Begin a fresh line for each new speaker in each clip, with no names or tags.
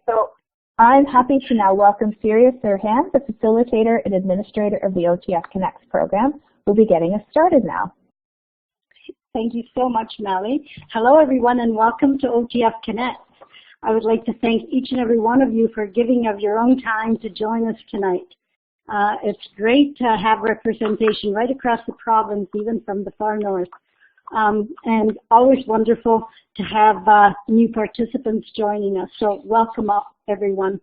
so I'm happy to now welcome Surya Sirhan, the facilitator and administrator of the OTF Connects program, who'll be getting us started now.
Thank you so much, Mally. Hello, everyone, and welcome to OTF Connects. I would like to thank each and every one of you for giving of your own time to join us tonight. It's great to have representation right across the province, even from the far north. And always wonderful to have new participants joining us. So welcome up, everyone.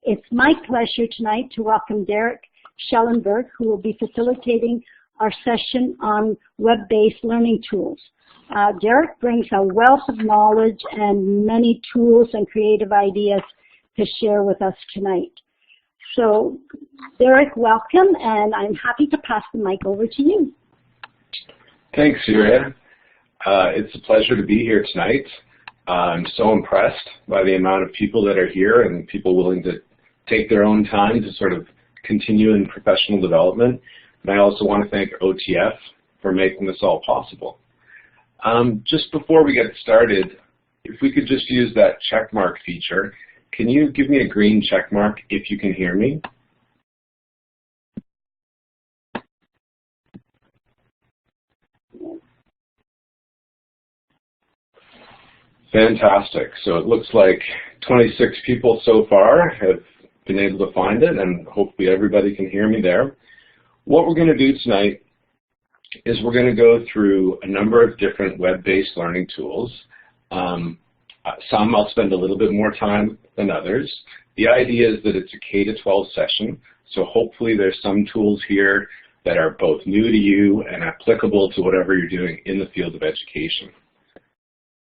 It's my pleasure tonight to welcome Derek Schellenberg, who will be facilitating our session on web-based learning tools. Derek brings a wealth of knowledge and many tools and creative ideas to share with us tonight. So, Derek, welcome, and I'm happy to pass the mic over to you.
Thanks, Surya. It's a pleasure to be here tonight. I'm so impressed by the amount of people that are here and people willing to take their own time to sort of continue in professional development. And I also want to thank OTF for making this all possible. Just before we get started, if we could just use that check mark feature, can you give me a green check mark if you can hear me? Fantastic. So it looks like 26 people so far have been able to find it, and hopefully everybody can hear me there. What we're going to do tonight is we're going to go through a number of different web-based learning tools. Some I'll spend a little bit more time than others. The idea is that it's a K-12 session, so hopefully there's some tools here that are both new to you and applicable to whatever you're doing in the field of education.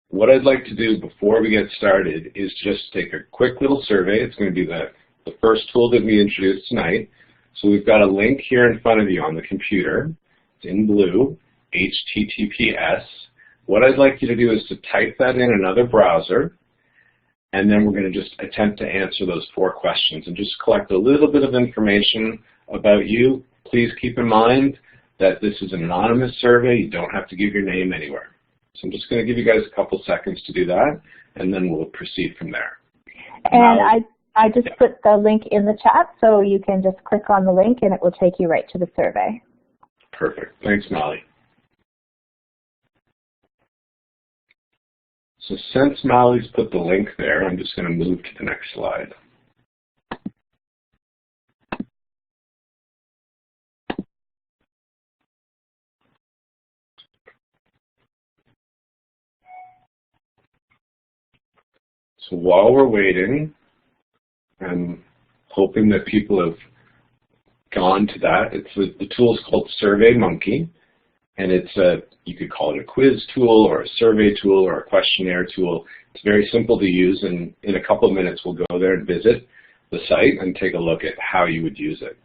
What I'd like to do before we get started is just take a quick little survey. It's going to be the first tool that we introduced tonight. So we've got a link here in front of you on the computer. It's in blue, HTTPS. What I'd like you to do is to type that in another browser, and then we're going to just attempt to answer those 4 questions and just collect a little bit of information about you. Please keep in mind that this is an anonymous survey. You don't have to give your name anywhere. So I'm just going to give you guys a couple seconds to do that, and then we'll proceed from there.
And I just put the link in the chat, so you can just click on the link and it will take you right to the survey.
Perfect. Thanks, Molly. So since Molly's put the link there, I'm just going to move to the next slide. So while we're waiting, I'm hoping that people have gone to that. The tool is called SurveyMonkey, and you could call it a quiz tool or a survey tool or a questionnaire tool. It's very simple to use, and in a couple of minutes we'll go there and visit the site and take a look at how you would use it.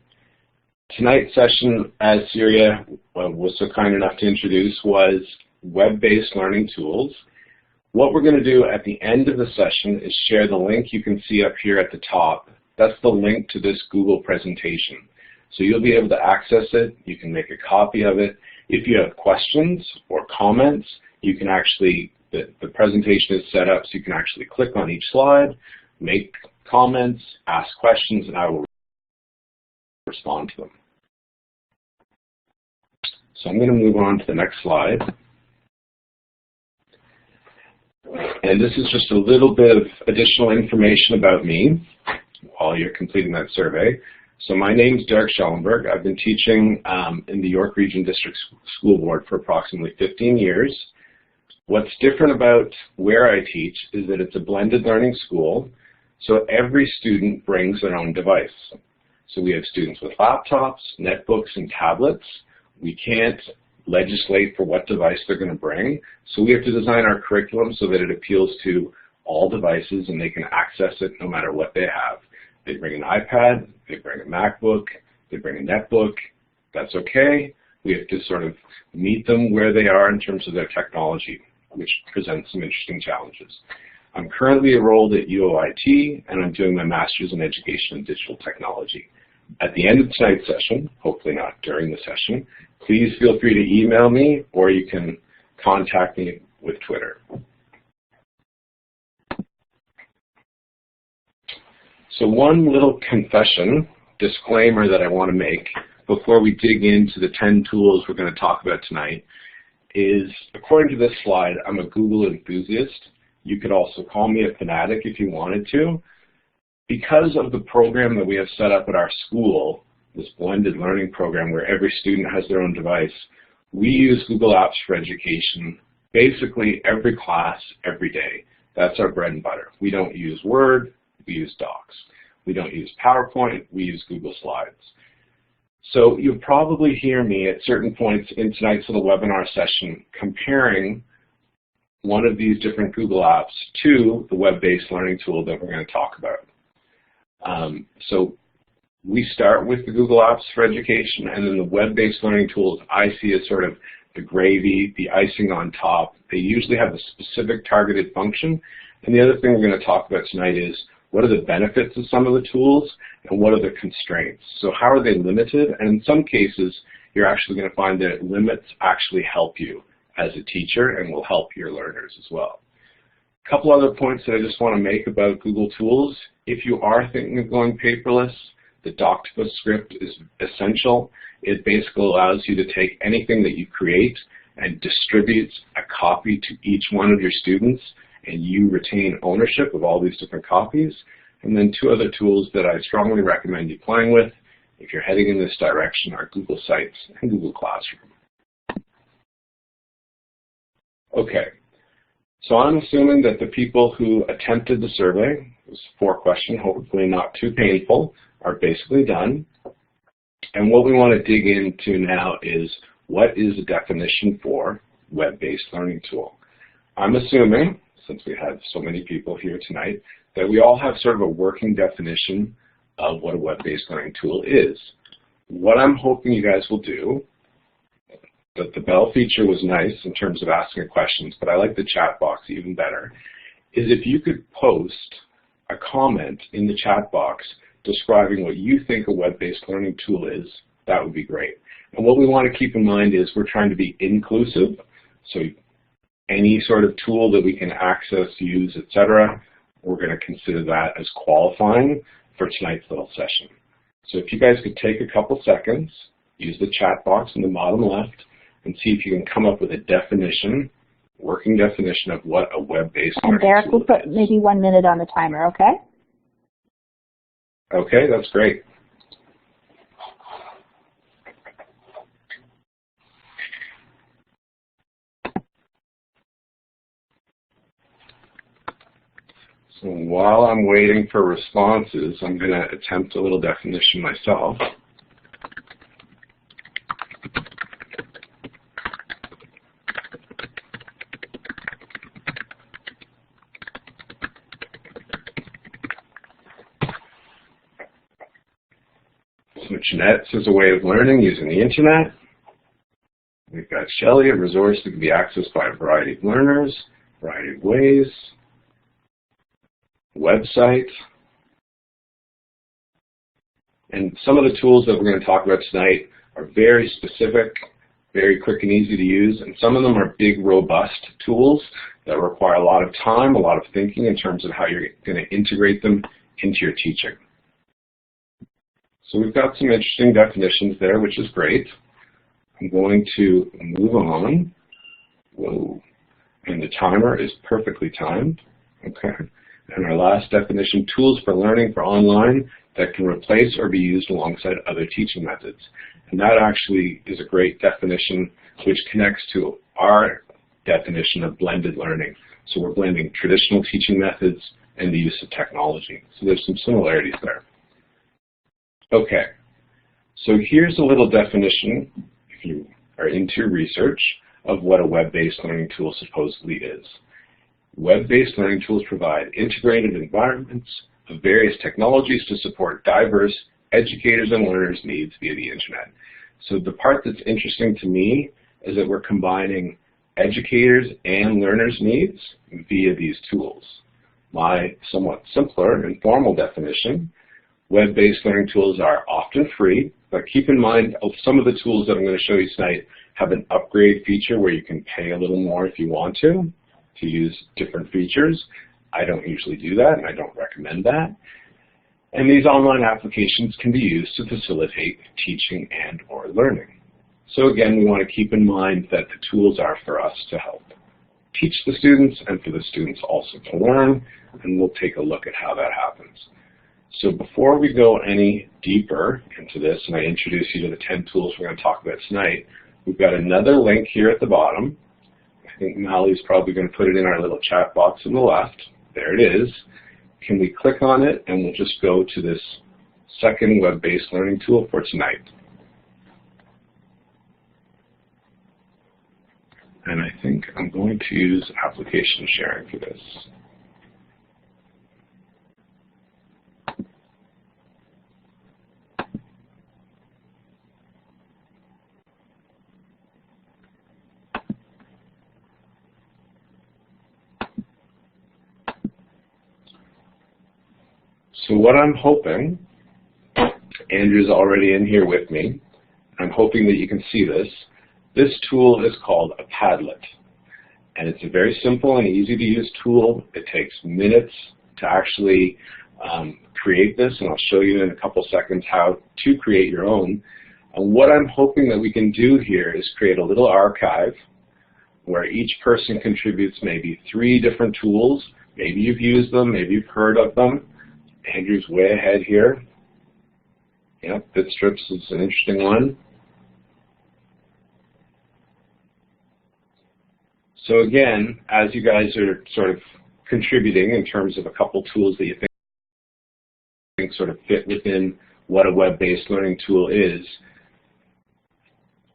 Tonight's session, as Surya was so kind enough to introduce, was web-based learning tools. What we're going to do at the end of the session is share the link you can see up here at the top. That's the link to this Google presentation. So you'll be able to access it. You can make a copy of it. If you have questions or comments, you can actually, the presentation is set up so you can actually click on each slide, make comments, ask questions, and I will respond to them. So I'm going to move on to the next slide. And this is just a little bit of additional information about me while you're completing that survey. So my name is Derek Schellenberg. I've been teaching in the York Region District School Board for approximately 15 years. What's different about where I teach is that it's a blended learning school, so every student brings their own device. So we have students with laptops, netbooks, and tablets. We can't legislate for what device they're going to bring, so we have to design our curriculum so that it appeals to all devices and they can access it no matter what they have. They bring an iPad, they bring a MacBook, they bring a netbook, that's okay. We have to sort of meet them where they are in terms of their technology, which presents some interesting challenges. I'm currently enrolled at UOIT, and I'm doing my Master's in Education and Digital Technology. At the end of tonight's session, hopefully not during the session, please feel free to email me, or you can contact me with Twitter. So one little confession, disclaimer that I want to make before we dig into the 10 tools we're going to talk about tonight is, according to this slide, I'm a Google enthusiast. You could also call me a fanatic if you wanted to. Because of the program that we have set up at our school, this blended learning program where every student has their own device, we use Google Apps for Education basically every class, every day. That's our bread and butter. We don't use Word, we use Docs. We don't use PowerPoint, we use Google Slides. So you'll probably hear me at certain points in tonight's little webinar session comparing one of these different Google apps to the web-based learning tool that we're going to talk about. So we start with the Google Apps for Education, and then the web-based learning tools I see as sort of the gravy, the icing on top. They usually have a specific targeted function. And the other thing we're going to talk about tonight is what are the benefits of some of the tools and what are the constraints. So how are they limited? And in some cases, you're actually going to find that limits actually help you as a teacher and will help your learners as well. A couple other points that I just want to make about Google Tools. If you are thinking of going paperless, the Doctopus script is essential. It basically allows you to take anything that you create and distributes a copy to each one of your students, and you retain ownership of all these different copies. And then two other tools that I strongly recommend you playing with if you're heading in this direction are Google Sites and Google Classroom. Okay, so I'm assuming that the people who attempted the survey, it was a 4-question, hopefully not too painful, are basically done. And what we want to dig into now is what is the definition for web-based learning tool. I'm assuming, since we have so many people here tonight, that we all have sort of a working definition of what a web-based learning tool is. What I'm hoping you guys will do, that the bell feature was nice in terms of asking questions, but I like the chat box even better, is if you could post a comment in the chat box describing what you think a web-based learning tool is, that would be great. And what we want to keep in mind is we're trying to be inclusive, so any sort of tool that we can access, use, etc., we're going to consider that as qualifying for tonight's little session. So if you guys could take a couple seconds, use the chat box in the bottom left, and see if you can come up with a definition, working definition of what a web-based learning tool is. And Derek, we'll put
maybe 1 minute on the timer, okay?
Okay, that's great. So while I'm waiting for responses, I'm going to attempt a little definition myself. Switchnets is a way of learning using the internet. We've got Shelley, a resource that can be accessed by a variety of learners, a variety of ways. Website. And some of the tools that we're going to talk about tonight are very specific, very quick and easy to use, and some of them are big, robust tools that require a lot of time, a lot of thinking in terms of how you're going to integrate them into your teaching. So we've got some interesting definitions there, which is great. I'm going to move on. Whoa. And the timer is perfectly timed. Okay. And our last definition, tools for learning for online that can replace or be used alongside other teaching methods. And that actually is a great definition which connects to our definition of blended learning. So we're blending traditional teaching methods and the use of technology. So there's some similarities there. Okay, so here's a little definition, if you are into research, of what a web-based learning tool supposedly is. Web-based learning tools provide integrated environments of various technologies to support diverse educators' and learners' needs via the internet. So the part that's interesting to me is that we're combining educators' and learners' needs via these tools. My somewhat simpler and formal definition, web-based learning tools are often free, but keep in mind some of the tools that I'm going to show you tonight have an upgrade feature where you can pay a little more if you want to use different features. I don't usually do that, and I don't recommend that. And these online applications can be used to facilitate teaching and or learning. So again, we want to keep in mind that the tools are for us to help teach the students and for the students also to learn, and we'll take a look at how that happens. So before we go any deeper into this, and I introduce you to the 10 tools we're going to talk about tonight, we've got another link here at the bottom. I think Mally's probably going to put it in our little chat box on the left. There it is. Can we click on it, and we'll just go to this second web-based learning tool for tonight. And I think I'm going to use application sharing for this. So what I'm hoping, Andrew's already in here with me, I'm hoping that you can see this. This tool is called a Padlet, and it's a very simple and easy to use tool. It takes minutes to actually create this, and I'll show you in a couple seconds how to create your own. And what I'm hoping that we can do here is create a little archive where each person contributes maybe 3 different tools. Maybe you've used them, maybe you've heard of them. Andrew's way ahead here. Yep, BitStrips is an interesting one. So again, as you guys are sort of contributing in terms of a couple tools that you think sort of fit within what a web-based learning tool is,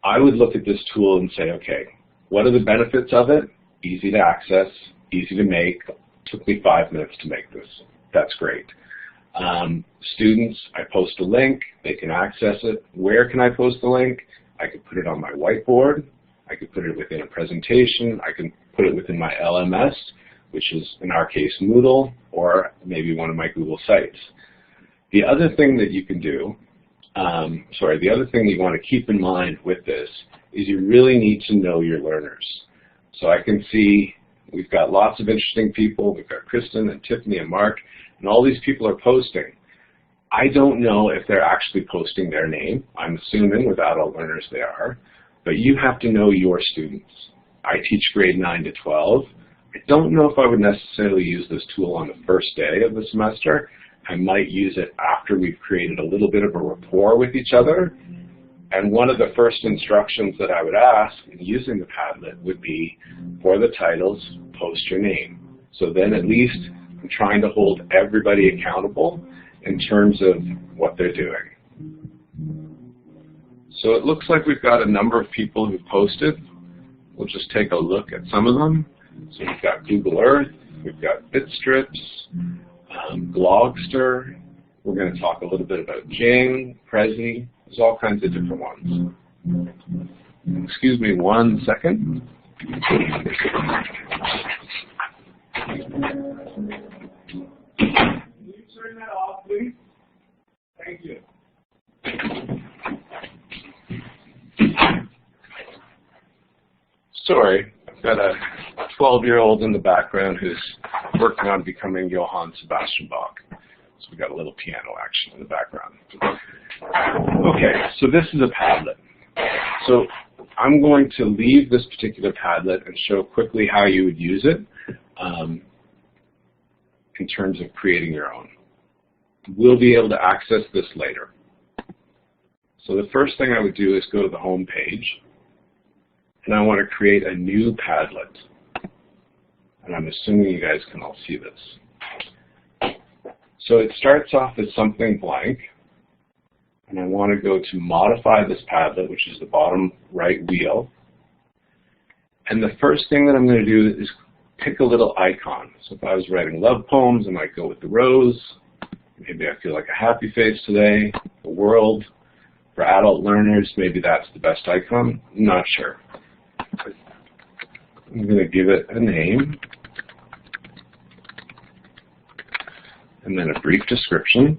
I would look at this tool and say, okay, what are the benefits of it? Easy to access, easy to make. Took me 5 minutes to make this. That's great. Students, I post a link, they can access it. Where can I post the link? I could put it on my whiteboard. I could put it within a presentation. I can put it within my LMS, which is, in our case, Moodle, or maybe one of my Google sites. The other thing that you can do, the other thing you want to keep in mind with this is you really need to know your learners. So I can see we've got lots of interesting people. We've got Kristen and Tiffany and Mark, and all these people are posting. I don't know if they're actually posting their name. I'm assuming with adult learners they are. But you have to know your students. I teach grade 9 to 12. I don't know if I would necessarily use this tool on the first day of the semester. I might use it after we've created a little bit of a rapport with each other. And one of the first instructions that I would ask in using the Padlet would be, for the titles, post your name. So then at least I'm trying to hold everybody accountable in terms of what they're doing. So it looks like we've got a number of people who've posted. We'll just take a look at some of them. So we've got Google Earth, we've got BitStrips, Glogster. We're going to talk a little bit about Jing, Prezi. There's all kinds of different ones. Excuse me 1 second. Can you turn that off, please? Thank you. Sorry, I've got a 12-year-old in the background who's working on becoming Johann Sebastian Bach. So we've got a little piano action in the background. Okay, so this is a Padlet. So I'm going to leave this particular Padlet and show quickly how you would use it in terms of creating your own. We'll be able to access this later. So the first thing I would do is go to the home page. And I want to create a new Padlet. And I'm assuming you guys can all see this. So it starts off as something blank. And I want to go to modify this Padlet, which is the bottom right wheel. And the first thing that I'm going to do is pick a little icon. So if I was writing love poems, I might go with the rose. Maybe I feel like a happy face today. The world. For adult learners, maybe that's the best icon. I'm not sure. I'm going to give it a name, and then a brief description.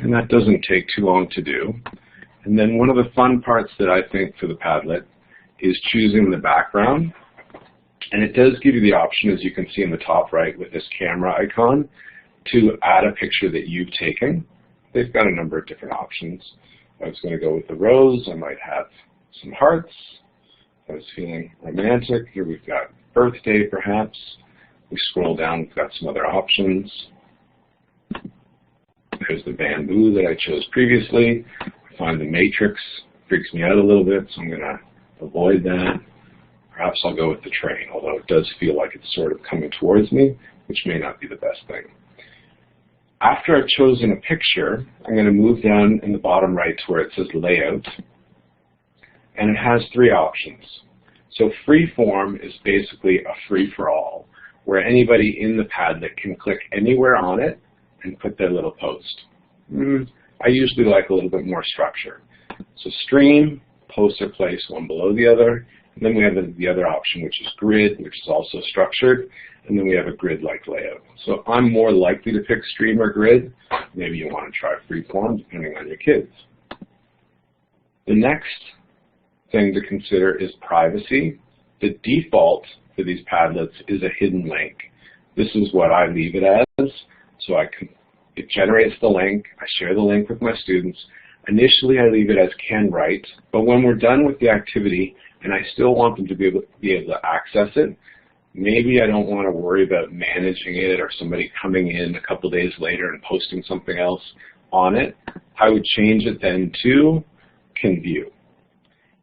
And that doesn't take too long to do. And then one of the fun parts that I think for the Padlet is choosing the background And it does give you the option, as you can see in the top right with this camera icon, to add a picture that you've taken. They've got a number of different options. I was going to go with the rose. I might have some hearts. If I was feeling romantic, here we've got birthday perhaps. We scroll down, we've got some other options. There's the bamboo that I chose previously. I find the matrix freaks me out a little bit, so I'm going to avoid that. Perhaps I'll go with the train, although it does feel like it's sort of coming towards me, which may not be the best thing. After I've chosen a picture, I'm going to move down in the bottom right to where it says Layout, and it has three options. So Freeform is basically a free-for-all, where anybody in the Padlet can click anywhere on it and put their little post. I usually like a little bit more structure. So Stream, posts are placed one below the other, and then we have the other option, which is Grid, which is also structured, and then we have a grid-like layout. So I'm more likely to pick Stream or Grid. Maybe you want to try Freeform, depending on your kids. The next thing to consider is privacy. The default for these Padlets is a hidden link. This is what I leave it as. So it generates the link. I share the link with my students. Initially, I leave it as can write, but when we're done with the activity and I still want them to be able to access it, maybe I don't want to worry about managing it or somebody coming in a couple days later and posting something else on it. I would change it then to can view.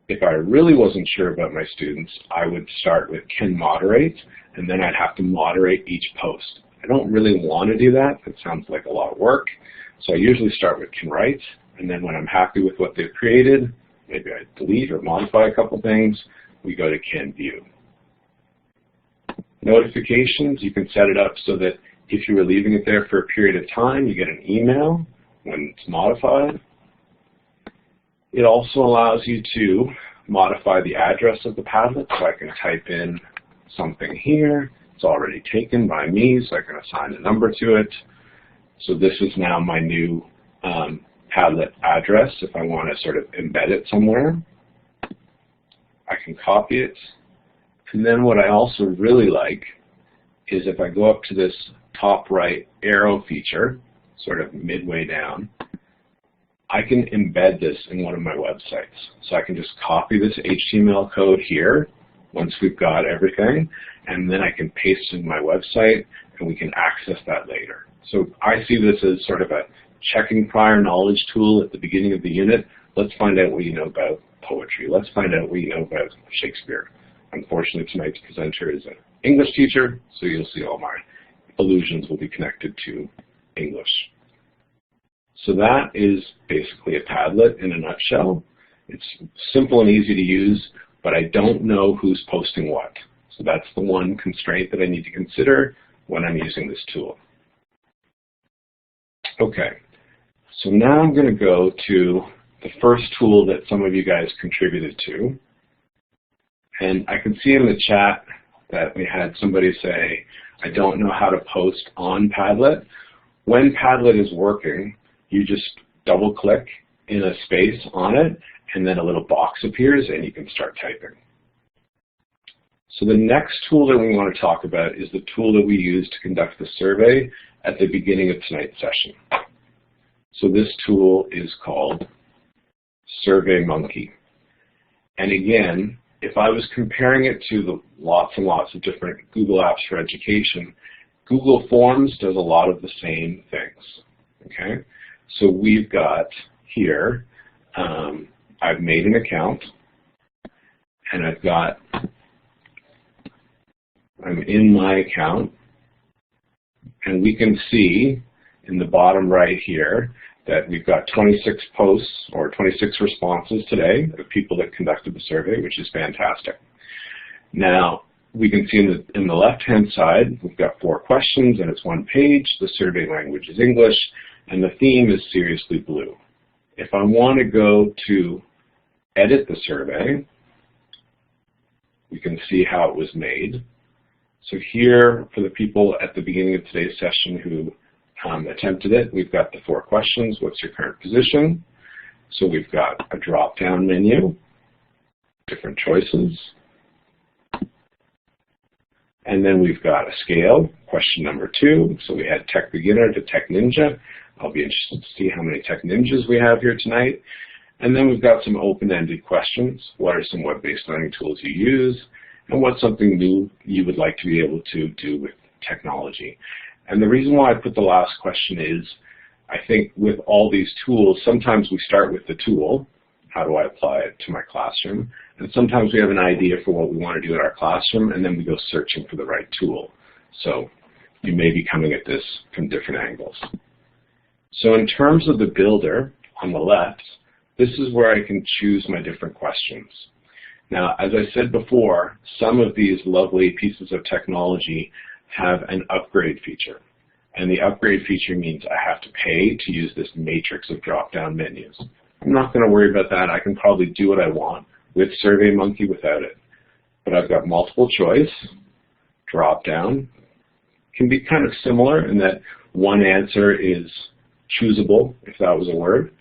If I really wasn't sure about my students, I would start with can moderate, and then I'd have to moderate each post. I don't really want to do that. That sounds like a lot of work. So I usually start with can write, and then when I'm happy with what they've created, maybe I delete or modify a couple things, we go to can view. Notifications, you can set it up so that if you were leaving it there for a period of time, you get an email when it's modified. It also allows you to modify the address of the Padlet, so I can type in something here. It's already taken by me, so I can assign a number to it. So this is now my new Padlet address if I want to sort of embed it somewhere. I can copy it. And then what I also really like is if I go up to this top right arrow feature, sort of midway down, I can embed this in one of my websites. So I can just copy this HTML code here once we've got everything, and then I can paste it in my website and we can access that later. So I see this as sort of a checking prior knowledge tool at the beginning of the unit. Let's find out what you know about poetry. Let's find out what you know about Shakespeare. Unfortunately, tonight's presenter is an English teacher, so you'll see all my allusions will be connected to English. So that is basically a Padlet in a nutshell. It's simple and easy to use, but I don't know who's posting what. So that's the one constraint that I need to consider when I'm using this tool. Okay, so now I'm going to go to the first tool that some of you guys contributed to. And I can see in the chat that we had somebody say, I don't know how to post on Padlet. When Padlet is working, you just double click in a space on it, and then a little box appears and you can start typing. So the next tool that we want to talk about is the tool that we use to conduct the survey at the beginning of tonight's session. So this tool is called SurveyMonkey. And again, if I was comparing it to the lots and lots of different Google Apps for Education, Google Forms does a lot of the same things. Okay, so we've got here, I've made an account, and I'm in my account, and we can see in the bottom right here that we've got 26 posts or 26 responses today of people that conducted the survey, which is fantastic. Now, we can see in the left-hand side, we've got 4 questions and it's 1 page. The survey language is English, and the theme is Seriously Blue. If I want to go to edit the survey, we can see how it was made. So here, for the people at the beginning of today's session who attempted it, we've got the 4 questions. What's your current position? So we've got a drop-down menu, different choices. And then we've got a scale, question number 2. So we had Tech Beginner to Tech Ninja. I'll be interested to see how many Tech Ninjas we have here tonight. And then we've got some open-ended questions. What are some web-based learning tools you use? And what's something new you would like to be able to do with technology? And the reason why I put the last question is, I think with all these tools, sometimes we start with the tool. How do I apply it to my classroom? And sometimes we have an idea for what we want to do in our classroom, and then we go searching for the right tool. So you may be coming at this from different angles. So in terms of the builder on the left, this is where I can choose my different questions. Now, as I said before, some of these lovely pieces of technology have an upgrade feature. And the upgrade feature means I have to pay to use this matrix of drop-down menus. I'm not going to worry about that. I can probably do what I want with SurveyMonkey without it. But I've got multiple choice, drop-down. Can be kind of similar in that one answer is choosable, if that was a word.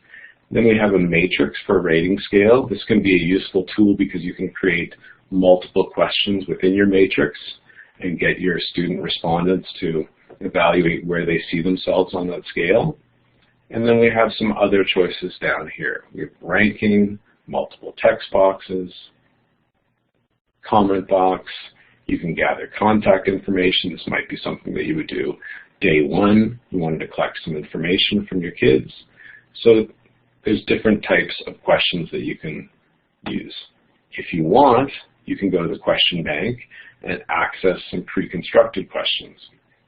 Then we have a matrix for a rating scale. This can be a useful tool because you can create multiple questions within your matrix and get your student respondents to evaluate where they see themselves on that scale. And then we have some other choices down here. We have ranking, multiple text boxes, comment box. You can gather contact information. This might be something that you would do day one. You wanted to collect some information from your kids. So there's different types of questions that you can use. If you want, you can go to the question bank and access some pre-constructed questions.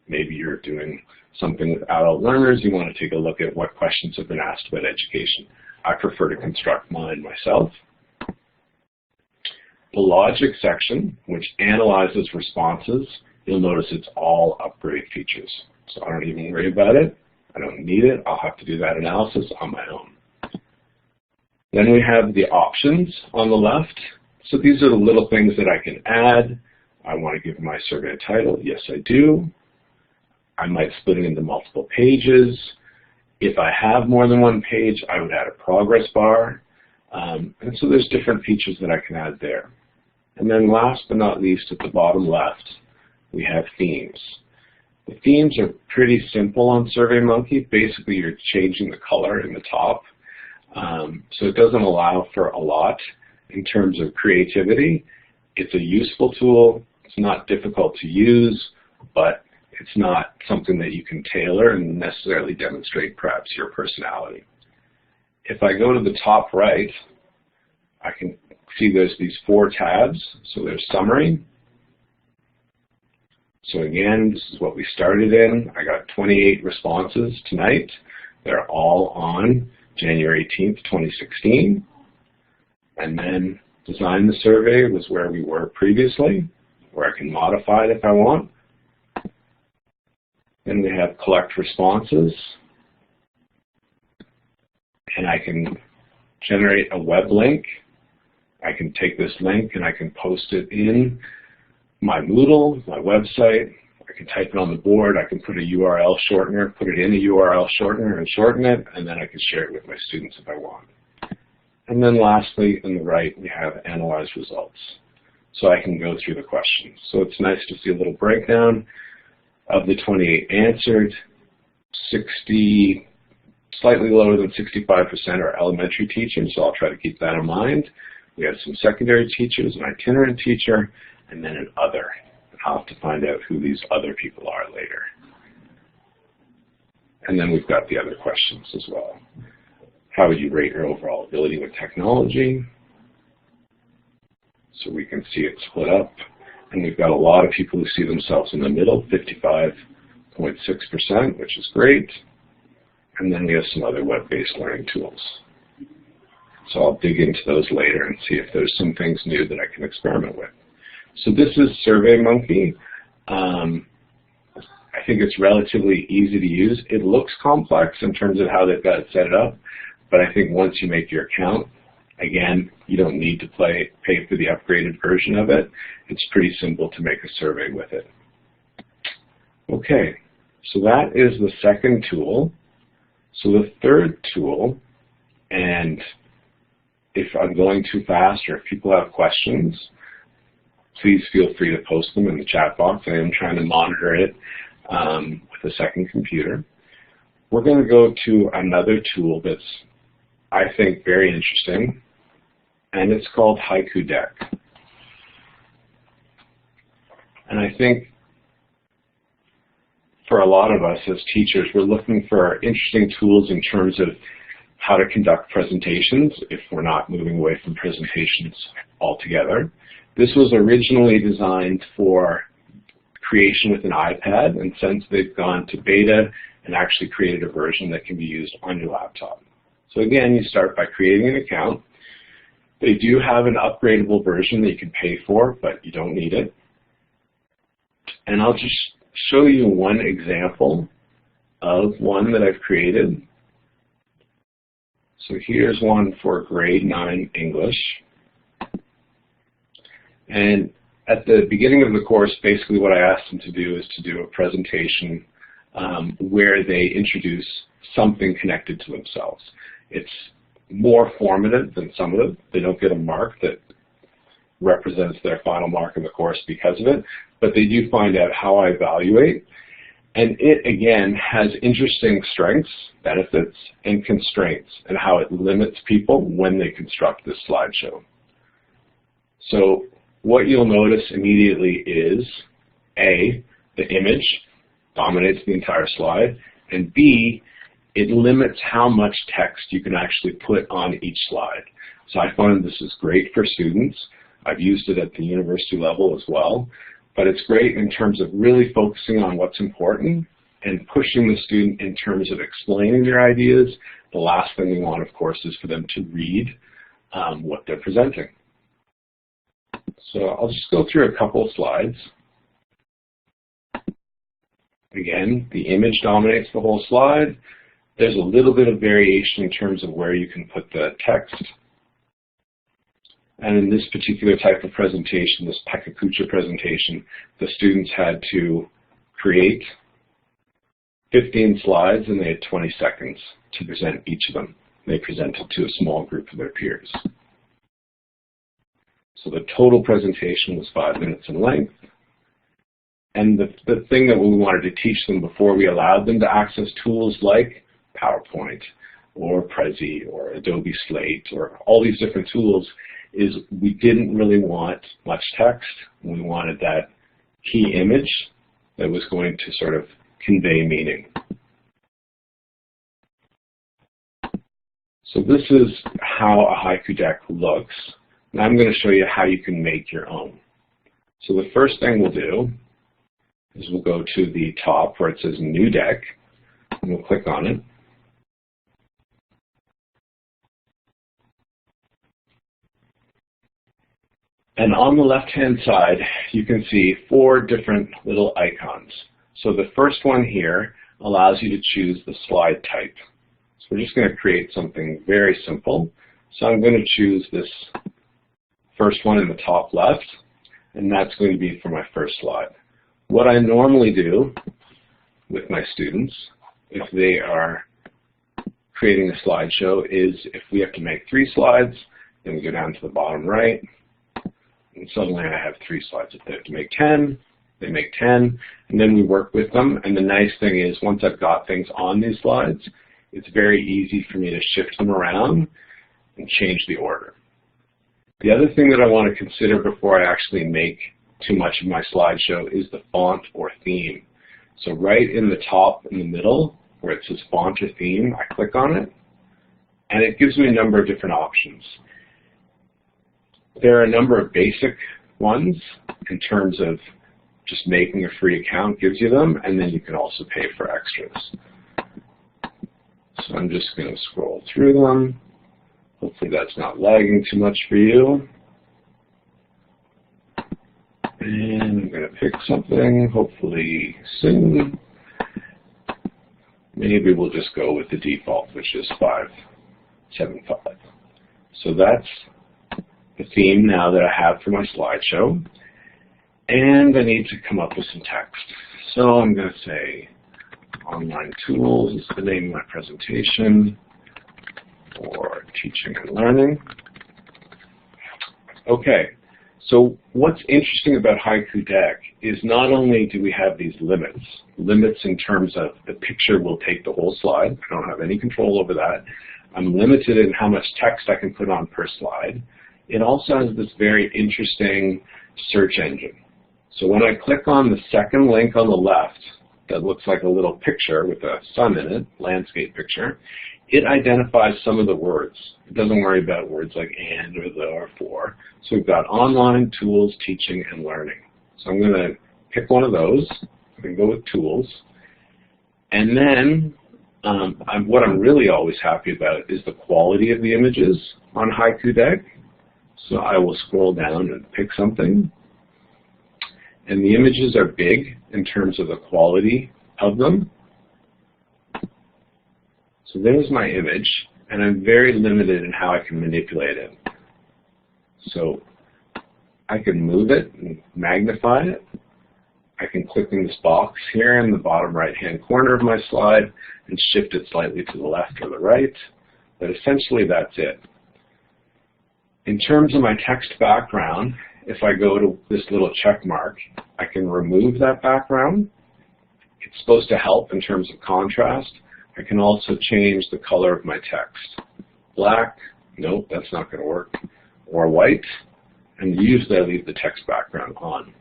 Maybe you're doing something with adult learners, you want to take a look at what questions have been asked about education. I prefer to construct mine myself. The logic section, which analyzes responses, you'll notice it's all upgrade features. So I don't even worry about it. I don't need it. I'll have to do that analysis on my own. Then we have the options on the left. So these are the little things that I can add. I want to give my survey a title. Yes, I do. I might split it into multiple pages. If I have more than one page, I would add a progress bar. And so there's different features that I can add there. And then last but not least, at the bottom left, we have themes. The themes are pretty simple on SurveyMonkey. Basically, you're changing the color in the top. So it doesn't allow for a lot in terms of creativity. It's a useful tool. It's not difficult to use, but it's not something that you can tailor and necessarily demonstrate perhaps your personality. If I go to the top right, I can see there's these 4 tabs. So there's summary. So again, this is what we started in. I got 28 responses tonight. They're all on January 18th, 2016. And then design the survey was where we were previously, where I can modify it if I want. Then we have collect responses. And I can generate a web link. I can take this link and I can post it in my Moodle, my website. I can type it on the board. I can put a URL shortener, put it in a URL shortener and shorten it, and then I can share it with my students if I want. And then lastly, on the right, we have analyze results. So I can go through the questions. So it's nice to see a little breakdown of the 28 answered. 60, slightly lower than 65% are elementary teachers, so I'll try to keep that in mind. We have some secondary teachers, an itinerant teacher, and then an other. I'll have to find out who these other people are later. And then we've got the other questions as well. How would you rate your overall ability with technology? So we can see it split up. And we've got a lot of people who see themselves in the middle, 55.6%, which is great. And then we have some other web-based learning tools. So I'll dig into those later and see if there's some things new that I can experiment with. So this is SurveyMonkey. I think it's relatively easy to use. It looks complex in terms of how they've got it set up, but I think once you make your account, again, you don't need to pay for the upgraded version of it. It's pretty simple to make a survey with it. Okay, so that is the second tool. So the third tool, and if I'm going too fast or if people have questions, please feel free to post them in the chat box. I am trying to monitor it with a second computer. We're going to go to another tool that's, I think, very interesting, and it's called Haiku Deck. And I think for a lot of us as teachers, we're looking for interesting tools in terms of how to conduct presentations if we're not moving away from presentations altogether. This was originally designed for creation with an iPad, and since they've gone to beta and actually created a version that can be used on your laptop. So again, you start by creating an account. They do have an upgradable version that you can pay for, but you don't need it. And I'll just show you one example of one that I've created. So here's one for grade 9 English. And at the beginning of the course, basically what I asked them to do is to do a presentation where they introduce something connected to themselves. It's more formative than summative. They don't get a mark that represents their final mark in the course because of it, but they do find out how I evaluate. And it, again, has interesting strengths, benefits, and constraints, and how it limits people when they construct this slideshow. So what you'll notice immediately is, A, the image dominates the entire slide, and B, it limits how much text you can actually put on each slide. So I find this is great for students. I've used it at the university level as well. But it's great in terms of really focusing on what's important and pushing the student in terms of explaining their ideas. The last thing we want, of course, is for them to read what they're presenting. So I'll just go through a couple of slides. Again, the image dominates the whole slide. There's a little bit of variation in terms of where you can put the text. And in this particular type of presentation, this Pekakucha presentation, the students had to create 15 slides and they had 20 seconds to present each of them. They presented to a small group of their peers. So the total presentation was 5 minutes in length. And the thing that we wanted to teach them before we allowed them to access tools like PowerPoint or Prezi or Adobe Slate or all these different tools is we didn't really want much text. We wanted that key image that was going to sort of convey meaning. So this is how a Haiku Deck looks. And I'm going to show you how you can make your own. So the first thing we'll do is we'll go to the top where it says New Deck, and we'll click on it. And on the left-hand side, you can see 4 different little icons. So the first one here allows you to choose the slide type. So we're just going to create something very simple. So I'm going to choose this first one in the top left, and that's going to be for my first slide. What I normally do with my students, if they are creating a slideshow, is if we have to make 3 slides, then we go down to the bottom right, and suddenly I have 3 slides. If they have to make 10, they make 10, and then we work with them. And the nice thing is, once I've got things on these slides, it's very easy for me to shift them around and change the order. The other thing that I want to consider before I actually make too much of my slideshow is the font or theme. So right in the top, in the middle, where it says font or theme, I click on it, and it gives me a number of different options. There are a number of basic ones in terms of just making a free account gives you them, and then you can also pay for extras. So I'm just going to scroll through them. Hopefully that's not lagging too much for you. And I'm going to pick something, hopefully soon. Maybe we'll just go with the default, which is 575. So that's the theme now that I have for my slideshow. And I need to come up with some text. So I'm going to say online tools is the name of my presentation for teaching and learning. Okay, So what's interesting about Haiku Deck is not only do we have these limits in terms of the picture will take the whole slide. I don't have any control over that. I'm limited in how much text I can put on per slide. It also has this very interesting search engine. So when I click on the second link on the left that looks like a little picture with a sun in it, landscape picture, it identifies some of the words. It doesn't worry about words like and or the or for. So we've got online, tools, teaching, and learning. So I'm going to pick one of those. I'm going to go with tools. And then what I'm really always happy about is the quality of the images on Haiku Deck. So I will scroll down and pick something. And the images are big in terms of the quality of them. So there's my image, and I'm very limited in how I can manipulate it. So I can move it and magnify it. I can click in this box here in the bottom right-hand corner of my slide and shift it slightly to the left or the right. But essentially, that's it. In terms of my text background, if I go to this little check mark, I can remove that background. It's supposed to help in terms of contrast. I can also change the color of my text. Black, nope, that's not going to work. Or white, and usually I leave the text background on.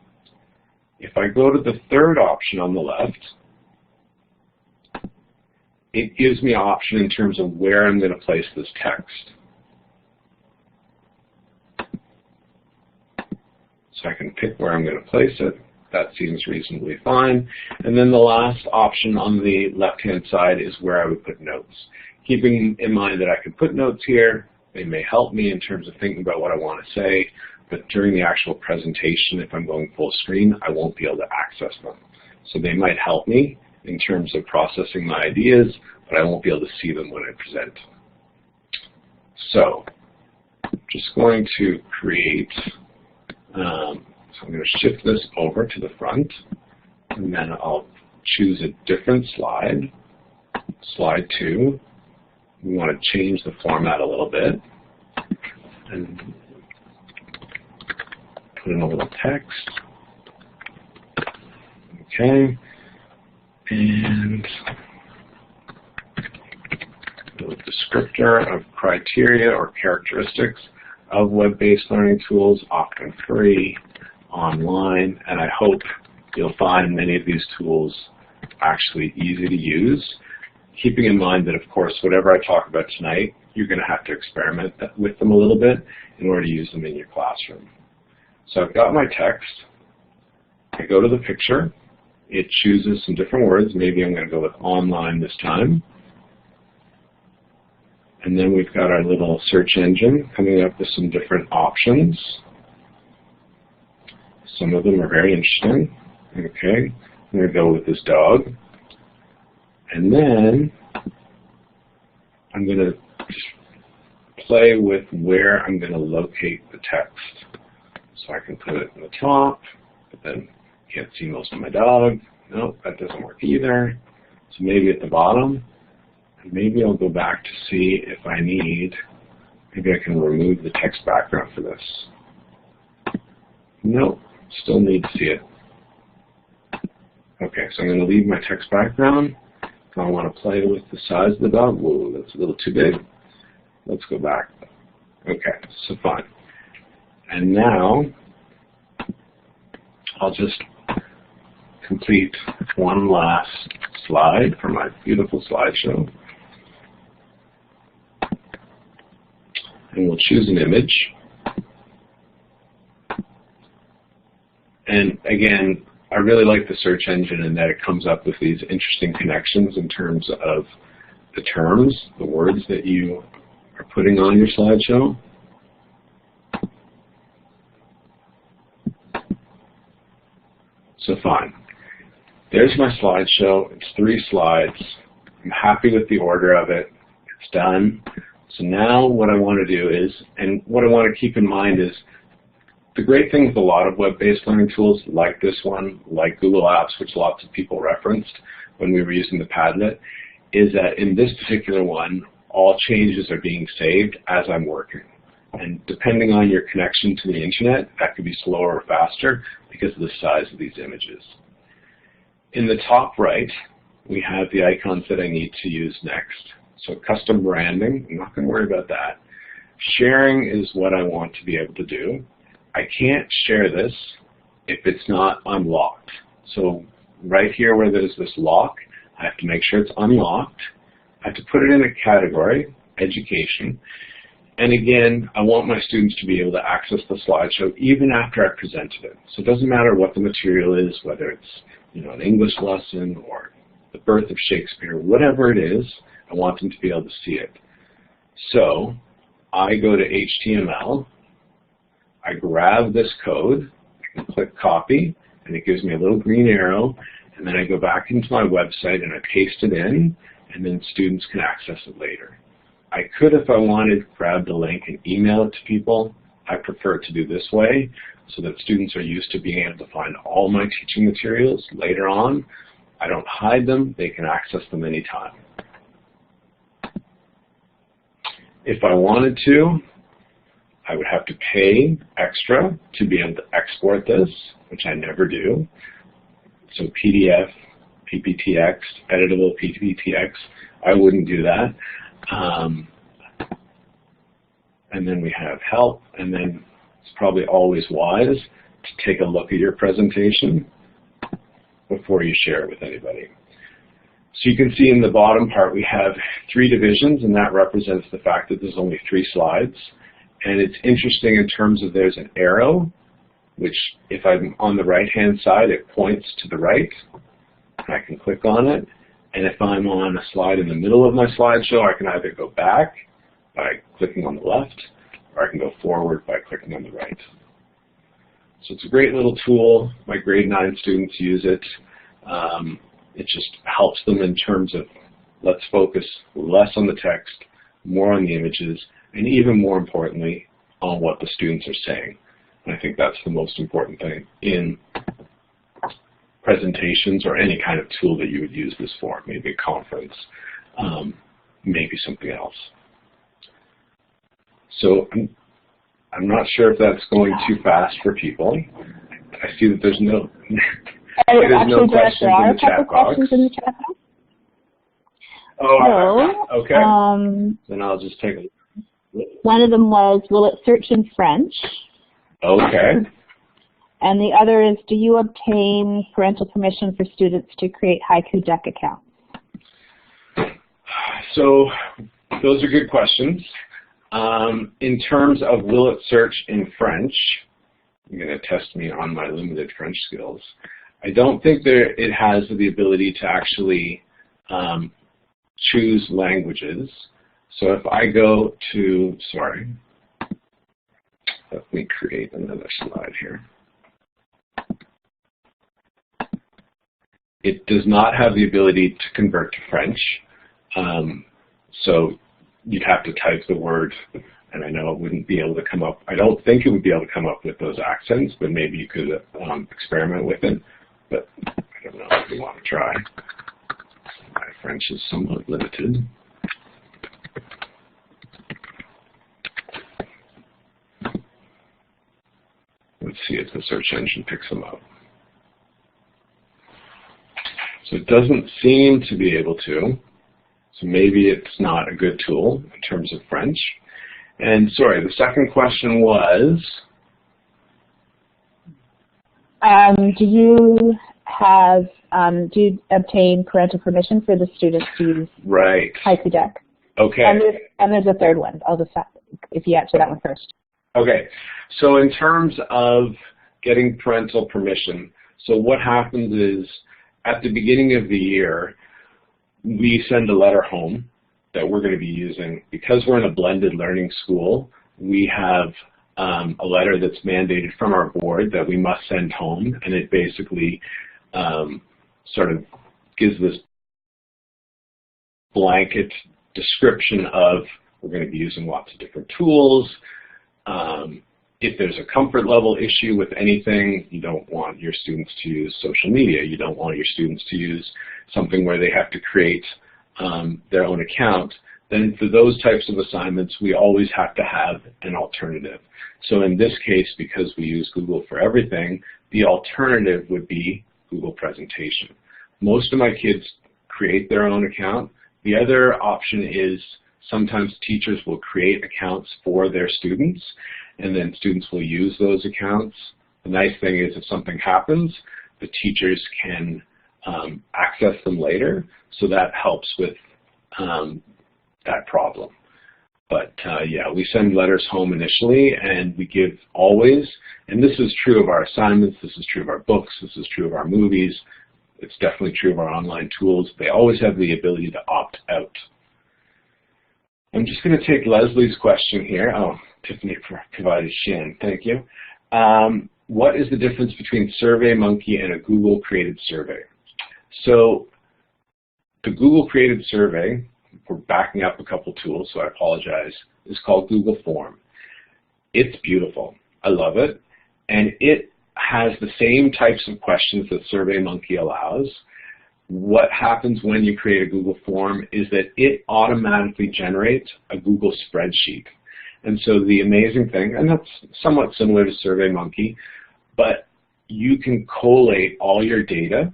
If I go to the third option on the left, it gives me an option in terms of where I'm going to place this text. So I can pick where I'm going to place it. That seems reasonably fine. And then the last option on the left-hand side is where I would put notes. Keeping in mind that I can put notes here, they may help me in terms of thinking about what I want to say, but during the actual presentation, if I'm going full screen, I won't be able to access them. So they might help me in terms of processing my ideas, but I won't be able to see them when I present. So I'm just going to create so I'm going to shift this over to the front, and then I'll choose a different slide, slide 2. We want to change the format a little bit, and put in a little text. Okay, and a little descriptor of criteria or characteristics of web-based learning tools, often free, online, and I hope you'll find many of these tools actually easy to use, keeping in mind that, of course, whatever I talk about tonight, you're going to have to experiment with them a little bit in order to use them in your classroom. So I've got my text. I go to the picture. It chooses some different words. Maybe I'm going to go with online this time. And then we've got our little search engine coming up with some different options. Some of them are very interesting. Okay, I'm going to go with this dog. And then I'm going to play with where I'm going to locate the text. So I can put it in the top, but then you can't see most of my dog. Nope, that doesn't work either. So maybe at the bottom. And maybe I'll go back to see if I need, maybe I can remove the text background for this. Nope, still need to see it. Okay, so I'm going to leave my text background. I want to play with the size of the dog. Whoa, that's a little too big. Let's go back. Okay, so fine. And now I'll just complete one last slide for my beautiful slideshow. And we'll choose an image. And again, I really like the search engine in that it comes up with these interesting connections in terms of the terms, the words that you are putting on your slideshow. So fine. There's my slideshow. It's 3 slides. I'm happy with the order of it. It's done. So now what I want to do is, and what I want to keep in mind is, the great thing with a lot of web-based learning tools like this one, like Google Apps, which lots of people referenced when we were using the Padlet, is that in this particular one, all changes are being saved as I'm working. And depending on your connection to the internet, that could be slower or faster because of the size of these images. In the top right, we have the icons that I need to use next. So custom branding, I'm not going to worry about that. Sharing is what I want to be able to do. I can't share this if it's not unlocked. So right here where there's this lock, I have to make sure it's unlocked. I have to put it in a category, education. And again, I want my students to be able to access the slideshow even after I've presented it. So it doesn't matter what the material is, whether it's an English lesson or the birth of Shakespeare, whatever it is, I want them to be able to see it. So I go to HTML, I grab this code, I can click copy, and it gives me a little green arrow, and then I go back into my website and I paste it in, and then students can access it later. I could, if I wanted, grab the link and email it to people. I prefer to do this way so that students are used to being able to find all my teaching materials later on. I don't hide them, they can access them anytime. If I wanted to, I would have to pay extra to be able to export this, which I never do. So PDF, PPTX, editable PPTX, I wouldn't do that. And then we have help, and then it's probably always wise to take a look at your presentation before you share it with anybody. So you can see in the bottom part we have 3 divisions, and that represents the fact that there's only 3 slides. And it's interesting in terms of there's an arrow, which if I'm on the right-hand side, it points to the right. I can click on it. And if I'm on a slide in the middle of my slideshow, I can either go back by clicking on the left, or I can go forward by clicking on the right. So it's a great little tool. My grade 9 students use it. It just helps them in terms of let's focus less on the text, more on the images, and even more importantly, on what the students are saying. And I think that's the most important thing in presentations or any kind of tool that you would use this for, maybe a conference, maybe something else. So I'm not sure if that's going too fast for people. I see that there's no, there's no questions in the chat box. Oh,
So,
okay. Then I'll just take a look.
One of them was, will it search in French?
Okay.
And the other is, do you obtain parental permission for students to create Haiku Deck accounts?
So those are good questions. In terms of will it search in French, you're going to test me on my limited French skills. I don't think that it has the ability to actually choose languages. So if I go to, sorry, let me create another slide here. It does not have the ability to convert to French. So you'd have to type the word, and I know it wouldn't be able to come up. I don't think it would be able to come up with those accents, but maybe you could experiment with it. But I don't know if you want to try. My French is somewhat limited. Let's see if the search engine picks them up. So it doesn't seem to be able to. So maybe it's not a good tool in terms of French. And sorry, the second question was?
Do you obtain parental permission for the students to use Haiku Deck?
Okay.
And there's a third one. I'll just have, if you answer that one first.
Okay. So in terms of getting parental permission, so what happens is at the beginning of the year, we send a letter home that we're going to be using. Because we're in a blended learning school, we have a letter that's mandated from our board that we must send home, and it basically sort of gives this blanket description of we're going to be using lots of different tools. If there's a comfort level issue with anything, you don't want your students to use social media. You don't want your students to use something where they have to create their own account. then for those types of assignments, we always have to have an alternative. So in this case, because we use Google for everything, the alternative would be Google Presentation. Most of my kids create their own account. The other option is sometimes teachers will create accounts for their students, and then students will use those accounts. The nice thing is if something happens, the teachers can access them later, so that helps with that problem. But yeah, we send letters home initially, and we give always, and this is true of our assignments, this is true of our books, this is true of our movies, it's definitely true of our online tools. They always have the ability to opt out. I'm just going to take Leslie's question here. Oh, Tiffany provided Shan, thank you. What is the difference between SurveyMonkey and a Google-created survey? So the Google-created survey, we're backing up a couple tools, so I apologize, is called Google Form. It's beautiful. I love it. And it has the same types of questions that SurveyMonkey allows. What happens when you create a Google Form is that it automatically generates a Google spreadsheet. And so the amazing thing, and that's somewhat similar to SurveyMonkey, but you can collate all your data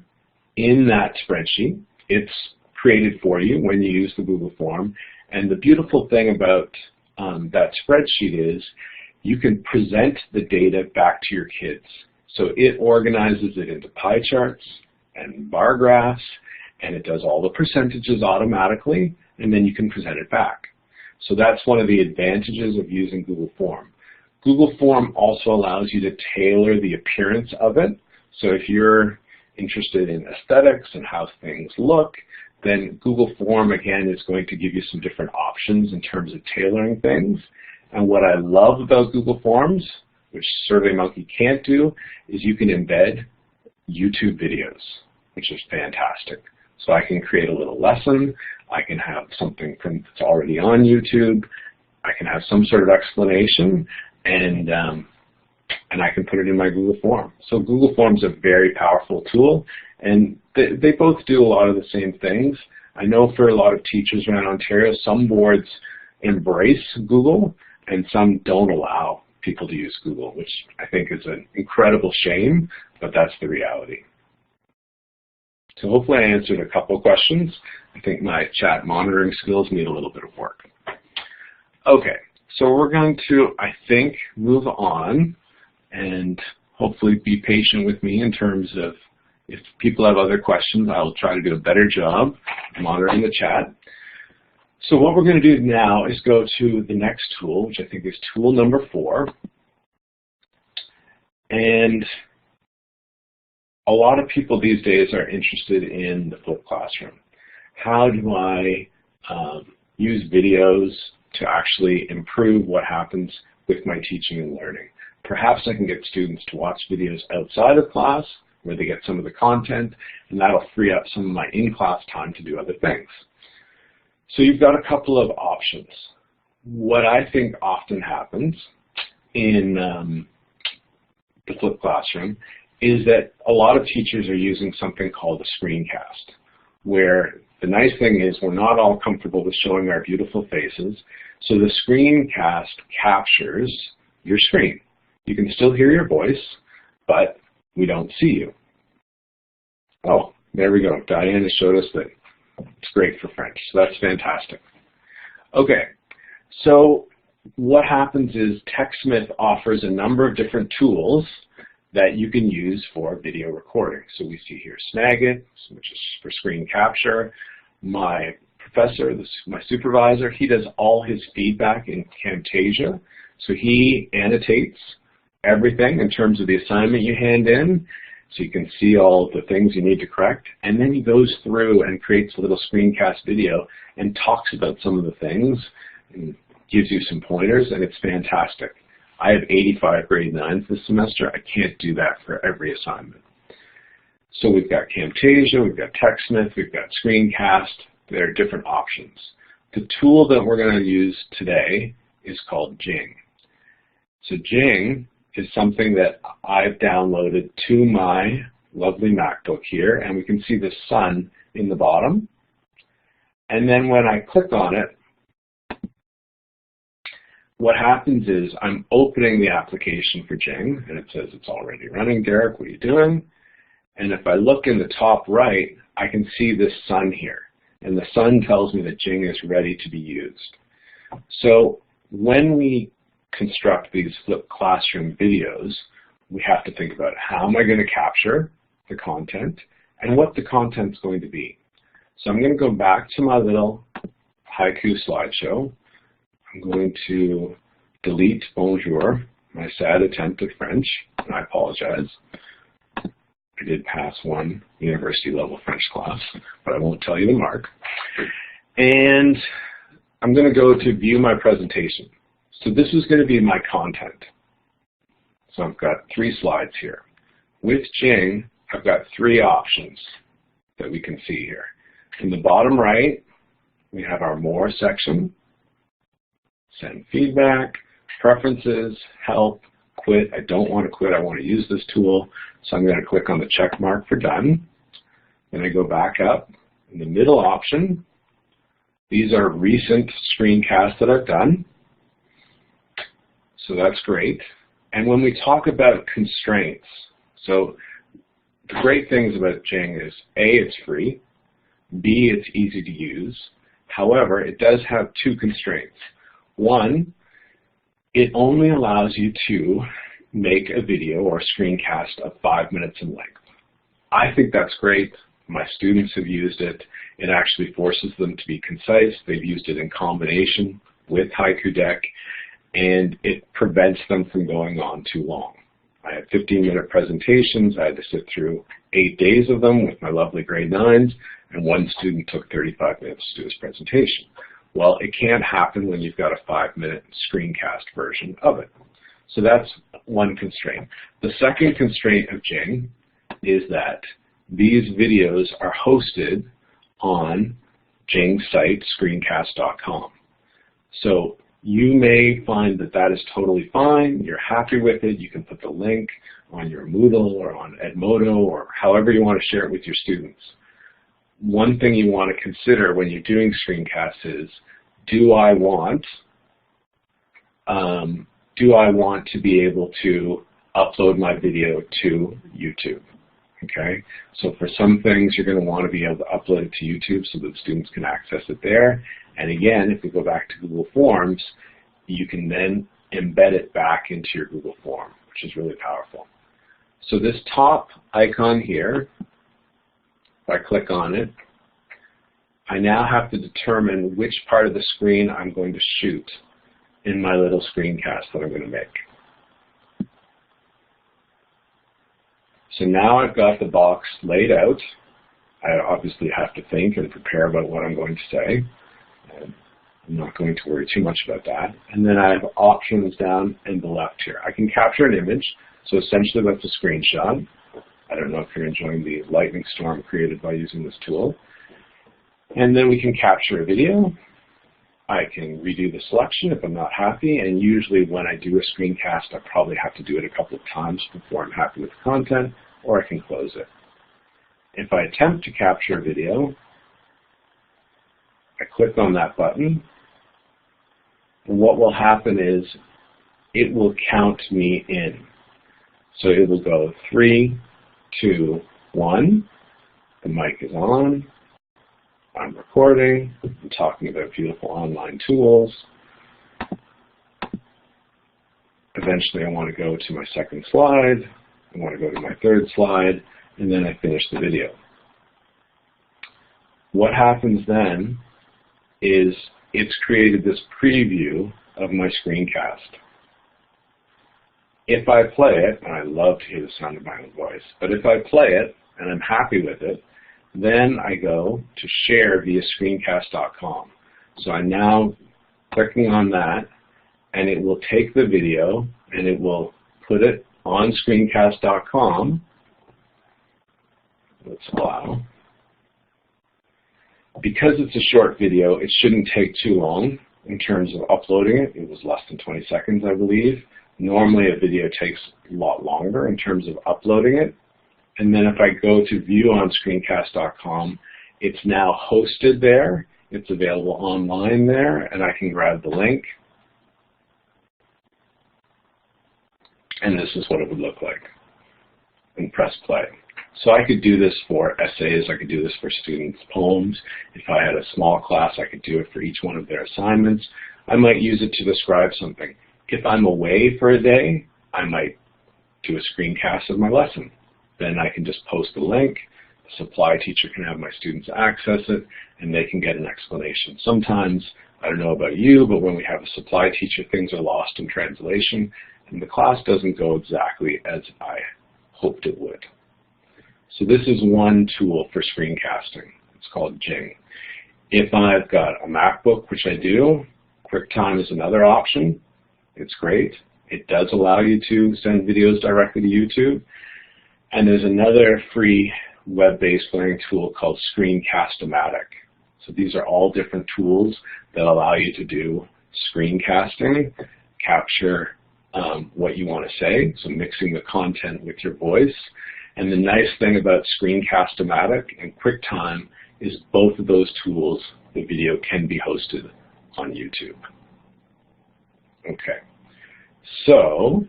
in that spreadsheet. It's created for you when you use the Google Form. And the beautiful thing about that spreadsheet is you can present the data back to your kids. So it organizes it into pie charts and bar graphs, and it does all the percentages automatically, and then you can present it back. So that's one of the advantages of using Google Form. Google Form also allows you to tailor the appearance of it. So if you're interested in aesthetics and how things look, then Google Form, again, is going to give you some different options in terms of tailoring things. And what I love about Google Forms, which SurveyMonkey can't do, is you can embed YouTube videos, which is fantastic. So I can create a little lesson, I can have something that's already on YouTube, I can have some sort of explanation, and I can put it in my Google Form. So Google Forms is a very powerful tool, and they both do a lot of the same things. I know for a lot of teachers around Ontario, some boards embrace Google, and some don't allow people to use Google, which I think is an incredible shame, but that's the reality. So hopefully I answered a couple questions. I think my chat monitoring skills need a little bit of work. Okay, so we're going to, I think, move on and hopefully be patient with me in terms of if people have other questions, I'll try to do a better job monitoring the chat. So what we're going to do now is go to the next tool, which I think is tool number 4. And a lot of people these days are interested in the flipped classroom. How do I use videos to actually improve what happens with my teaching and learning? Perhaps I can get students to watch videos outside of class where they get some of the content, and that'll free up some of my in-class time to do other things. So you've got a couple of options. What I think often happens in the flipped classroom is that a lot of teachers are using something called a screencast, where the nice thing is we're not all comfortable with showing our beautiful faces, so the screencast captures your screen. You can still hear your voice, but we don't see you. Oh, there we go. Diana showed us that it's great for French, so that's fantastic. Okay, so what happens is TechSmith offers a number of different tools that you can use for video recording. So we see here Snagit, which is for screen capture. My professor, my supervisor, he does all his feedback in Camtasia. So he annotates everything in terms of the assignment you hand in, so you can see all the things you need to correct. And then he goes through and creates a little screencast video and talks about some of the things and gives you some pointers, and it's fantastic. I have 85 grade 9s this semester. I can't do that for every assignment. So we've got Camtasia, we've got TechSmith, we've got Screencast. There are different options. The tool that we're going to use today is called Jing. So Jing is something that I've downloaded to my lovely MacBook here, and we can see the sun in the bottom. And then when I click on it, what happens is I'm opening the application for Jing, and it says it's already running. Derek, what are you doing? And if I look in the top right, I can see this sun here. And the sun tells me that Jing is ready to be used. So when we construct these flipped classroom videos, we have to think about how am I going to capture the content and what the content's going to be. So I'm going to go back to my little Haiku slideshow. I'm going to delete bonjour, my sad attempt at French, and I apologize. I did pass one university level French class, but I won't tell you the mark. And I'm going to go to view my presentation. So this is going to be my content. So I've got 3 slides here. With Jing, I've got 3 options that we can see here. In the bottom right, we have our More section, Send Feedback, Preferences, Help, Quit. I don't want to quit. I want to use this tool. So I'm going to click on the check mark for Done. Then I go back up. In the middle option, these are recent screencasts that I've done. So that's great. And when we talk about constraints, so the great things about Jing is A, it's free, B, it's easy to use. However, it does have 2 constraints. One, it only allows you to make a video or a screencast of 5 minutes in length. I think that's great. My students have used it. It actually forces them to be concise. They've used it in combination with Haiku Deck, and it prevents them from going on too long. I had 15-minute presentations. I had to sit through 8 days of them with my lovely grade 9s, and one student took 35 minutes to do his presentation. Well, it can't happen when you've got a 5-minute screencast version of it. So that's one constraint. The second constraint of Jing is that these videos are hosted on Jing's site, Screencast.com. So you may find that that is totally fine. You're happy with it. You can put the link on your Moodle or on Edmodo or however you want to share it with your students. One thing you want to consider when you're doing screencasts is, do I want to be able to upload my video to YouTube? Okay, so for some things you're going to want to be able to upload it to YouTube so that students can access it there. And again, if we go back to Google Forms, you can then embed it back into your Google Form, which is really powerful. So this top icon here, if I click on it, I now have to determine which part of the screen I'm going to shoot in my little screencast that I'm going to make. So now I've got the box laid out. I obviously have to think and prepare about what I'm going to say. I'm not going to worry too much about that. And then I have options down in the left here. I can capture an image, so essentially that's a screenshot. I don't know if you're enjoying the lightning storm created by using this tool. And then we can capture a video. I can redo the selection if I'm not happy, and usually when I do a screencast, I probably have to do it a couple of times before I'm happy with the content, or I can close it. If I attempt to capture a video, I click on that button, and what will happen is it will count me in. So it will go 3, 2, 1, the mic is on, I'm recording, I'm talking about beautiful online tools. Eventually I want to go to my second slide, I want to go to my third slide, and then I finish the video. What happens then is it's created this preview of my screencast. If I play it, and I love to hear the sound of my own voice, but if I play it and I'm happy with it, then I go to share via Screencast.com. So I'm now clicking on that, and it will take the video and it will put it on Screencast.com. Let's allow. Because it's a short video, it shouldn't take too long in terms of uploading it. It was less than 20 seconds, I believe. Normally a video takes a lot longer in terms of uploading it. And then if I go to view on Screencast.com, it's now hosted there. It's available online there, and I can grab the link. And this is what it would look like. And press play. So I could do this for essays, I could do this for students' poems. If I had a small class, I could do it for each one of their assignments. I might use it to describe something. If I'm away for a day, I might do a screencast of my lesson. Then I can just post a link, the supply teacher can have my students access it, and they can get an explanation. Sometimes, I don't know about you, but when we have a supply teacher, things are lost in translation, and the class doesn't go exactly as I hoped it would. So this is one tool for screencasting. It's called Jing. If I've got a MacBook, which I do, QuickTime is another option. It's great. It does allow you to send videos directly to YouTube. And there's another free web-based learning tool called Screencast-O-Matic. So these are all different tools that allow you to do screencasting, capture what you want to say, so mixing the content with your voice. And the nice thing about Screencast-O-Matic and QuickTime is both of those tools, the video can be hosted on YouTube. Okay, so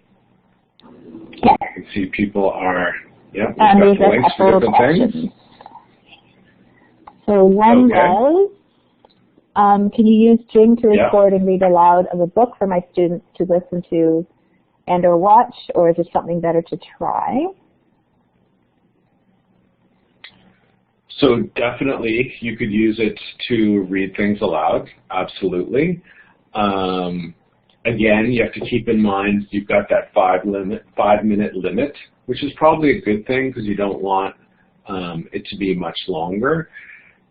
I can see people are, yeah, we've got the links for different things.
So one was, can you use Jing to record and read aloud of a book for my students to listen to and or watch, or is there something better to try?
So definitely you could use it to read things aloud, absolutely. Again, you have to keep in mind you've got that 5-minute limit, which is probably a good thing because you don't want it to be much longer.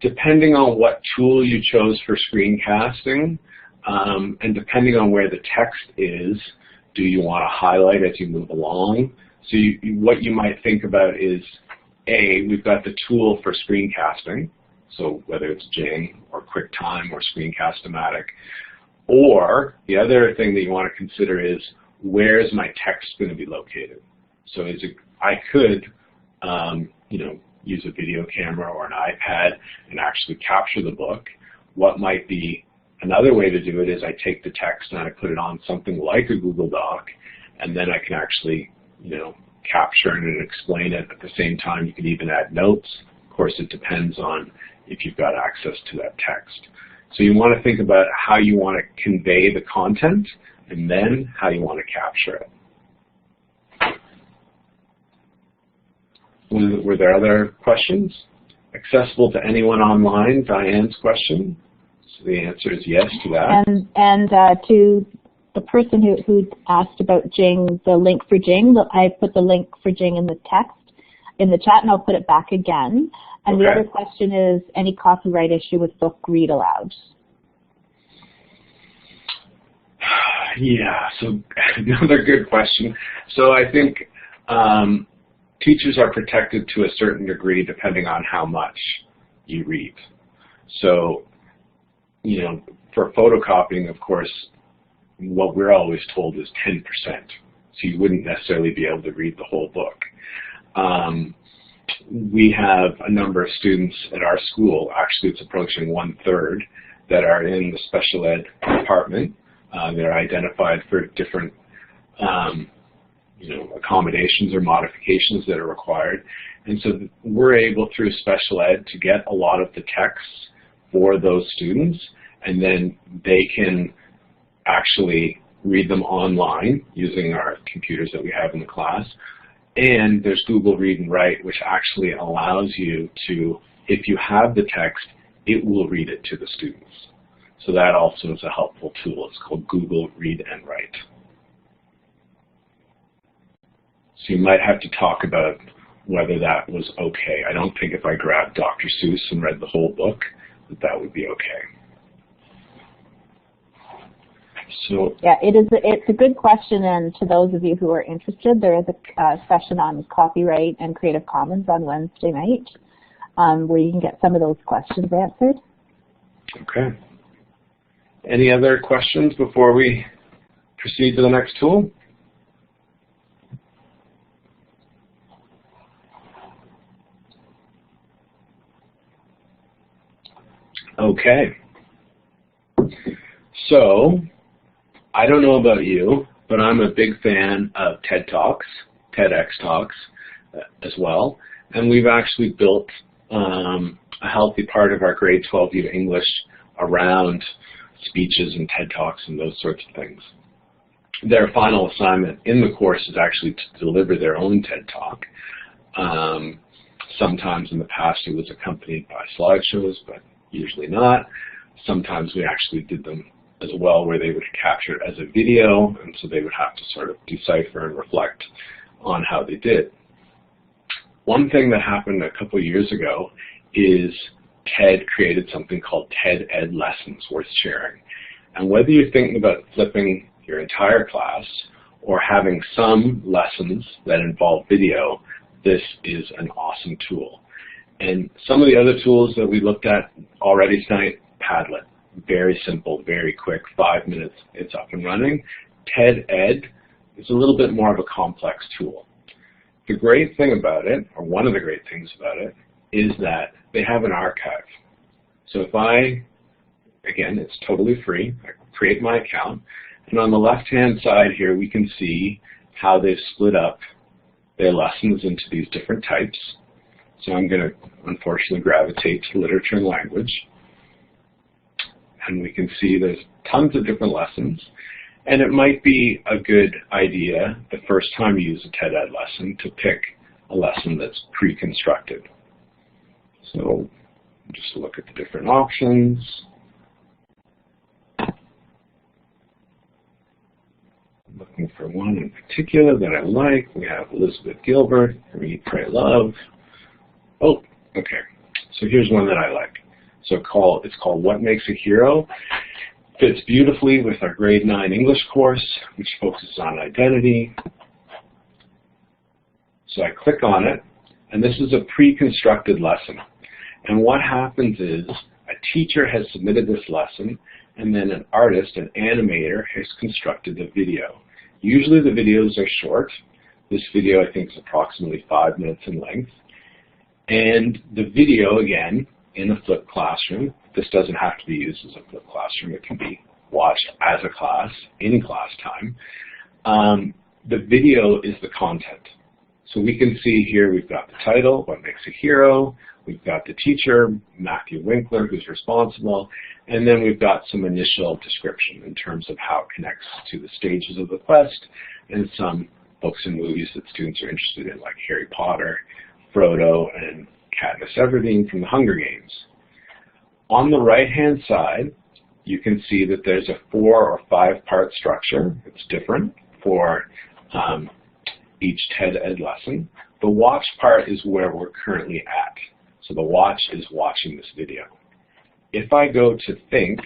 Depending on what tool you chose for screencasting, and depending on where the text is, do you want to highlight as you move along? So what you might think about is, A, we've got the tool for screencasting, so whether it's Jing or QuickTime or Screencast-O-Matic, or the other thing that you want to consider is, where is my text going to be located? So I could, use a video camera or an iPad and actually capture the book. What might be another way to do it is I take the text and I put it on something like a Google Doc, and then I can actually, capture it and explain it. At the same time, you can even add notes. Of course, it depends on if you've got access to that text. So you want to think about how you want to convey the content and then how you want to capture it. Were there other questions? Accessible to anyone online, Diane's question. So the answer is yes to that.
And to the person who asked about Jing, the link for Jing, I put the link for Jing in the text, in the chat, and I'll put it back again. And the other question is, any copyright issue with book read aloud?
Yeah, so another good question. So I think teachers are protected to a certain degree depending on how much you read. So, for photocopying, of course, what we're always told is 10%. So you wouldn't necessarily be able to read the whole book. We have a number of students at our school, actually it's approaching 1/3, that are in the special ed department. They're identified for different accommodations or modifications that are required. And so we're able, through special ed, to get a lot of the texts for those students, and then they can actually read them online using our computers that we have in the class. And there's Google Read and Write, which actually allows you to, if you have the text, it will read it to the students. So that also is a helpful tool. It's called Google Read and Write. So you might have to talk about whether that was okay. I don't think if I grabbed Dr. Seuss and read the whole book, that would be okay. So
yeah, it's a good question, and to those of you who are interested, there is a session on copyright and Creative Commons on Wednesday night where you can get some of those questions answered.
Okay. Any other questions before we proceed to the next tool? Okay. So I don't know about you, but I'm a big fan of TED Talks, TEDx Talks as well, and we've actually built a healthy part of our grade 12 U English around speeches and TED Talks and those sorts of things. Their final assignment in the course is actually to deliver their own TED Talk. Sometimes in the past it was accompanied by slideshows, but usually not. Sometimes we actually did them as well where they would capture it as a video, and so they would have to sort of decipher and reflect on how they did. One thing that happened a couple years ago is TED created something called TED Ed Lessons worth sharing. And whether you're thinking about flipping your entire class or having some lessons that involve video, this is an awesome tool. And some of the other tools that we looked at already tonight, Padlet, very simple, very quick, 5 minutes, it's up and running. TED Ed is a little bit more of a complex tool. The great thing about it, or one of the great things about it, is that they have an archive. So if again, it's totally free, I create my account, and on the left-hand side here we can see how they've split up their lessons into these different types. So I'm going to unfortunately gravitate to literature and language. And we can see there's tons of different lessons. And it might be a good idea the first time you use a TED Ed lesson to pick a lesson that's pre-constructed. So just look at the different options. Looking for one in particular that I like. We have Elizabeth Gilbert, Read, Pray, Love. Oh, okay. So here's one that I like. So it's called What Makes a Hero. Fits beautifully with our grade 9 English course, which focuses on identity. So I click on it, and this is a pre-constructed lesson. And what happens is a teacher has submitted this lesson, and then an artist, an animator, has constructed the video. Usually the videos are short. This video, I think, is approximately 5 minutes in length. And the video, again, in a flipped classroom, this doesn't have to be used as a flipped classroom. It can be watched as a class, in class time. The video is the content. So we can see here we've got the title, What Makes a Hero. We've got the teacher, Matthew Winkler, who's responsible. And then we've got some initial description in terms of how it connects to the stages of the quest and some books and movies that students are interested in, like Harry Potter, Frodo, and Katniss Everdeen from the Hunger Games. On the right-hand side, you can see that there's a 4 or 5-part structure. It's different for each TED Ed lesson. The watch part is where we're currently at. So the watch is watching this video. If I go to think,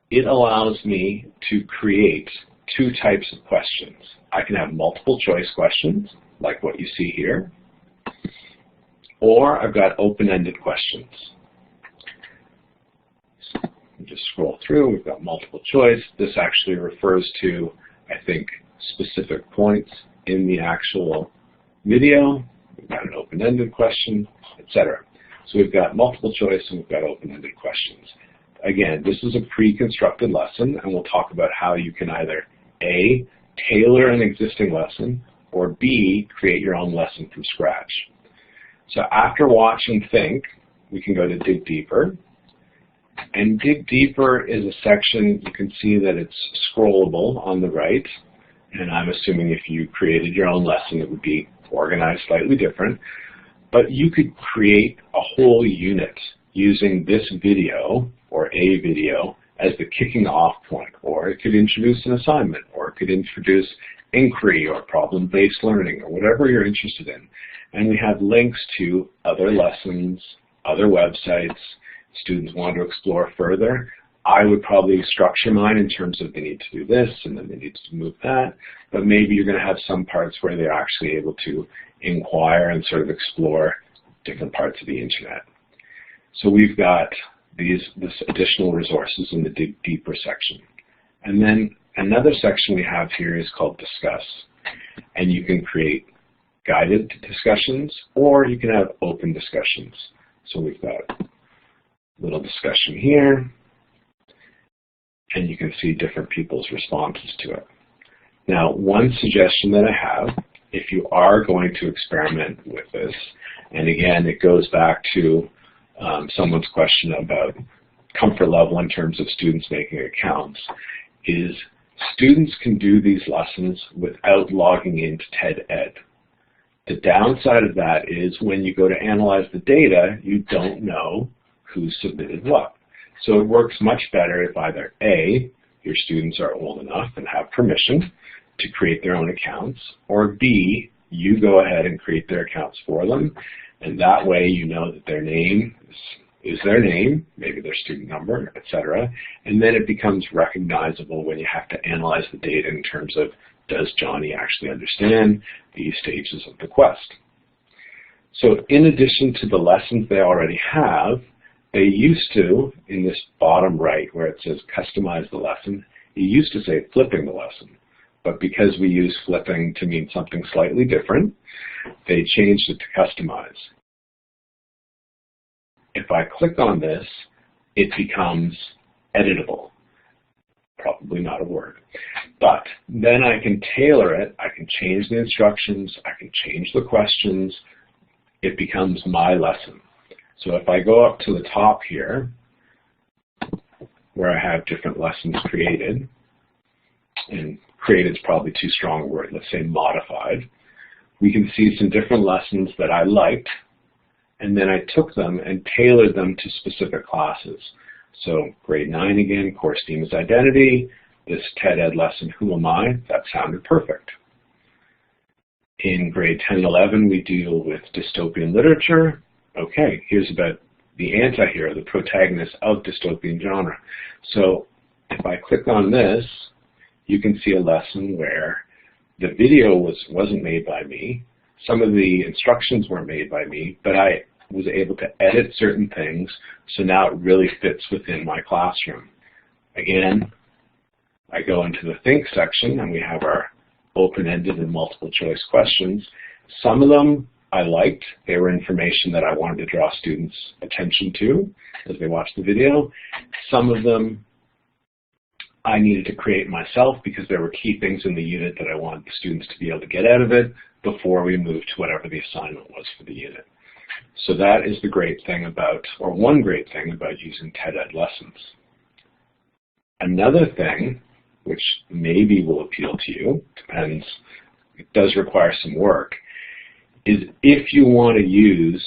it allows me to create 2 types of questions. I can have multiple choice questions, like what you see here, or I've got open-ended questions. So just scroll through, we've got multiple choice. This actually refers to, I think, specific points in the actual video. We've got an open-ended question, etc. So we've got multiple choice and we've got open-ended questions. Again, this is a pre-constructed lesson, and we'll talk about how you can either A, tailor an existing lesson, or B, create your own lesson from scratch. So after watch and think, we can go to Dig Deeper. And Dig Deeper is a section, you can see that it's scrollable on the right. And I'm assuming if you created your own lesson, it would be organized slightly different. But you could create a whole unit using this video, or a video, as the kicking off point. Or it could introduce an assignment, or it could introduce inquiry or problem-based learning, or whatever you're interested in. And we have links to other lessons, other websites. Students want to explore further. I would probably structure mine in terms of they need to do this and then they need to move that, but maybe you're going to have some parts where they're actually able to inquire and sort of explore different parts of the internet. So we've got this additional resources in the Dig Deeper section. And then another section we have here is called Discuss. And you can create guided discussions or you can have open discussions. So we've got a little discussion here. and you can see different people's responses to it. Now, one suggestion that I have, if you are going to experiment with this, and again, it goes back to someone's question about comfort level in terms of students making accounts, is students can do these lessons without logging into TED-Ed. The downside of that is when you go to analyze the data, you don't know who submitted what. So it works much better if either A, your students are old enough and have permission to create their own accounts, or B, you go ahead and create their accounts for them, and that way you know that their name is their name, maybe their student number, etc., and then it becomes recognizable when you have to analyze the data in terms of, does Johnny actually understand these stages of the quest? So in addition to the lessons they already have, they used to, in this bottom right where it says customize the lesson, it used to say flipping the lesson. But because we use flipping to mean something slightly different, they changed it to customize. If I click on this, it becomes editable. Probably not a word. But then I can tailor it, I can change the instructions, I can change the questions. It becomes my lesson. So if I go up to the top here, where I have different lessons created, and created is probably too strong a word, let's say modified, we can see some different lessons that I liked, and then I took them and tailored them to specific classes. So grade 9 again, course theme is identity. This TED-Ed lesson, who am I? That sounded perfect. In grade 10 and 11, we deal with dystopian literature. Okay, here's about the anti-hero, the protagonist of dystopian genre. So if I click on this, you can see a lesson where the video wasn't made by me. Some of the instructions weren't made by me, but I was able to edit certain things, so now it really fits within my classroom. Again, I go into the Think section, and we have our open-ended and multiple choice questions. Some of them I liked. They were information that I wanted to draw students' attention to as they watched the video. Some of them I needed to create myself because there were key things in the unit that I wanted the students to be able to get out of it before we moved to whatever the assignment was for the unit. So that is the great thing about, or one great thing about using TED-Ed lessons. Another thing, which maybe will appeal to you, depends, it does require some work, is if you want to use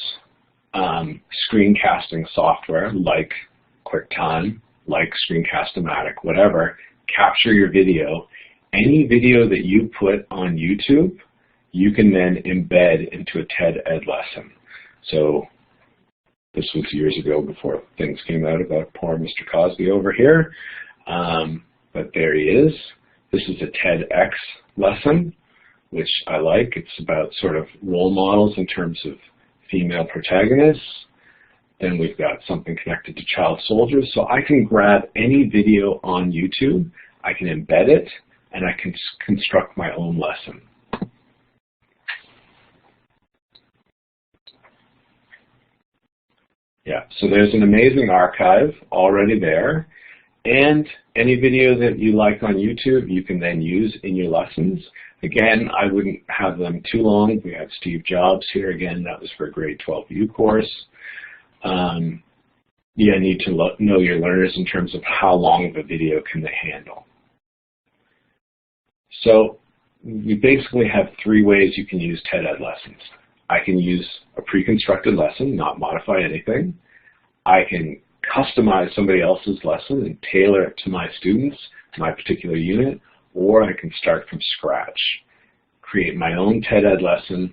screencasting software like QuickTime, like Screencast-O-Matic, whatever, capture your video. Any video that you put on YouTube, you can then embed into a TED-Ed lesson. So this was years ago before things came out about poor Mr. Cosby over here. But there he is. This is a TEDx lesson, which I like. It's about sort of role models in terms of female protagonists. Then we've got something connected to child soldiers. So I can grab any video on YouTube, I can embed it, and I can construct my own lesson. Yeah, so there's an amazing archive already there. And any video that you like on YouTube, you can then use in your lessons. Again, I wouldn't have them too long. We have Steve Jobs here. Again, that was for a grade 12U course. You need to know your learners in terms of how long of a video can they handle. So we basically have three ways you can use TED-Ed lessons. I can use a pre-constructed lesson, not modify anything. I can customize somebody else's lesson and tailor it to my students, my particular unit, or I can start from scratch, create my own TED-Ed lesson,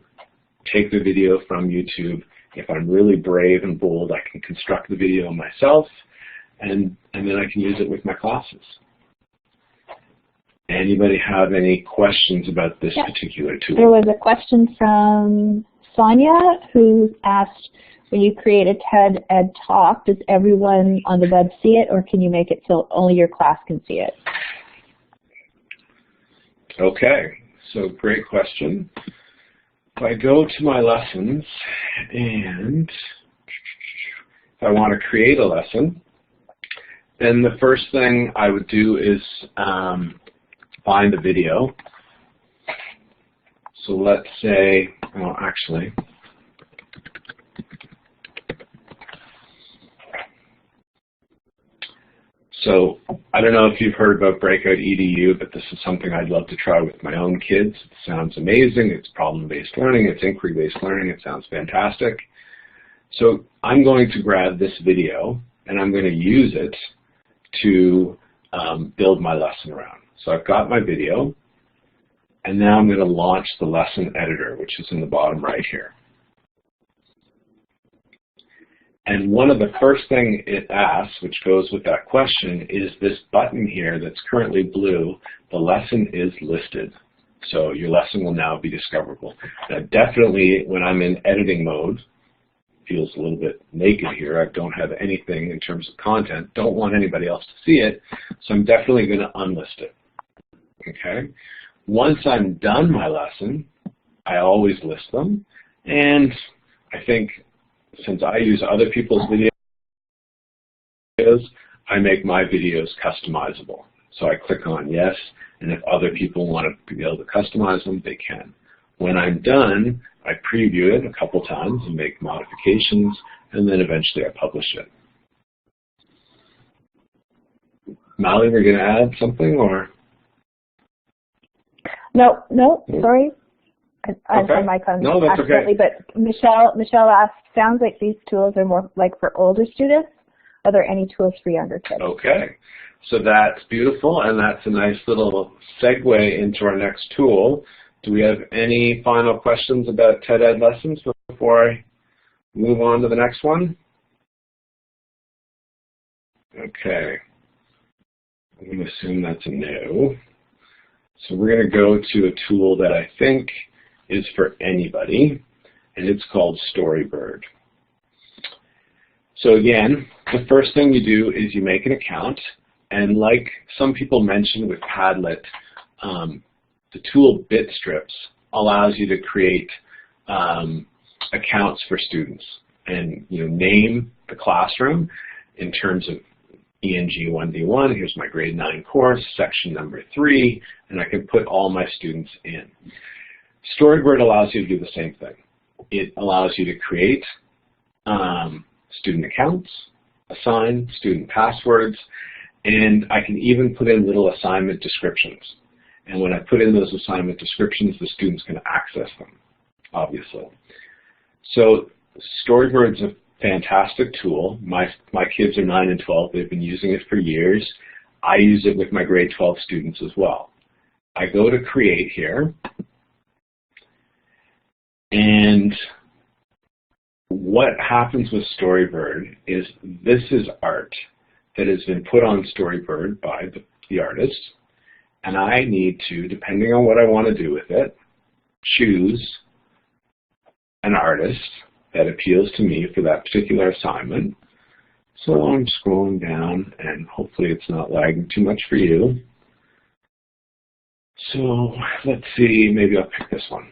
take the video from YouTube. If I'm really brave and bold, I can construct the video myself, and then I can use it with my classes. Anybody have any questions about this particular tool?
There was a question from Sonia who asked, when you create a TED-Ed talk, does everyone on the web see it, or can you make it so only your class can see it?
Okay, so great question. If I go to my lessons and if I want to create a lesson, then the first thing I would do is find the video. So let's say, well, actually, so I don't know if you've heard about Breakout EDU, but this is something I'd love to try with my own kids. It sounds amazing. It's problem-based learning. It's inquiry-based learning. It sounds fantastic. So I'm going to grab this video, and I'm going to use it to build my lesson around. So I've got my video, and now I'm going to launch the lesson editor, which is in the bottom right here. And one of the first things it asks, which goes with that question, is this button here that's currently blue, the lesson is listed. So your lesson will now be discoverable. Now definitely when I'm in editing mode, feels a little bit naked here. I don't have anything in terms of content. Don't want anybody else to see it, so I'm definitely going to unlist it. Okay? Once I'm done my lesson, I always list them, and I think since I use other people's videos, I make my videos customizable. So I click on yes, and if other people want to be able to customize them, they can. When I'm done, I preview it a couple times and make modifications, and then eventually I publish it. Molly, we're going to add something, or?
No, sorry. I
okay.
mic on
no, that's
accidentally,
okay.
But Michelle asked, sounds like these tools are more like for older students. Are there any tools for younger kids?
Okay, so that's beautiful, and that's a nice little segue into our next tool. Do we have any final questions about TED Ed lessons before I move on to the next one? Okay, I'm going to assume that's a no. So we're going to go to a tool that I think is for anybody, and it's called Storybird. So again, the first thing you do is you make an account, and like some people mentioned with Padlet, the tool Bitstrips allows you to create accounts for students and name the classroom in terms of ENG 1D1, here's my grade 9 course, section number 3, and I can put all my students in. Storybird allows you to do the same thing. It allows you to create student accounts, assign student passwords, and I can even put in little assignment descriptions. And when I put in those assignment descriptions, the students can access them, obviously. So Storybird's a fantastic tool. My kids are 9 and 12. They've been using it for years. I use it with my grade 12 students as well. I go to create here, and what happens with Storybird is this is art that has been put on Storybird by the artist, and I need to, depending on what I want to do with it, choose an artist that appeals to me for that particular assignment. So I'm scrolling down, and hopefully it's not lagging too much for you. So let's see, maybe I'll pick this one.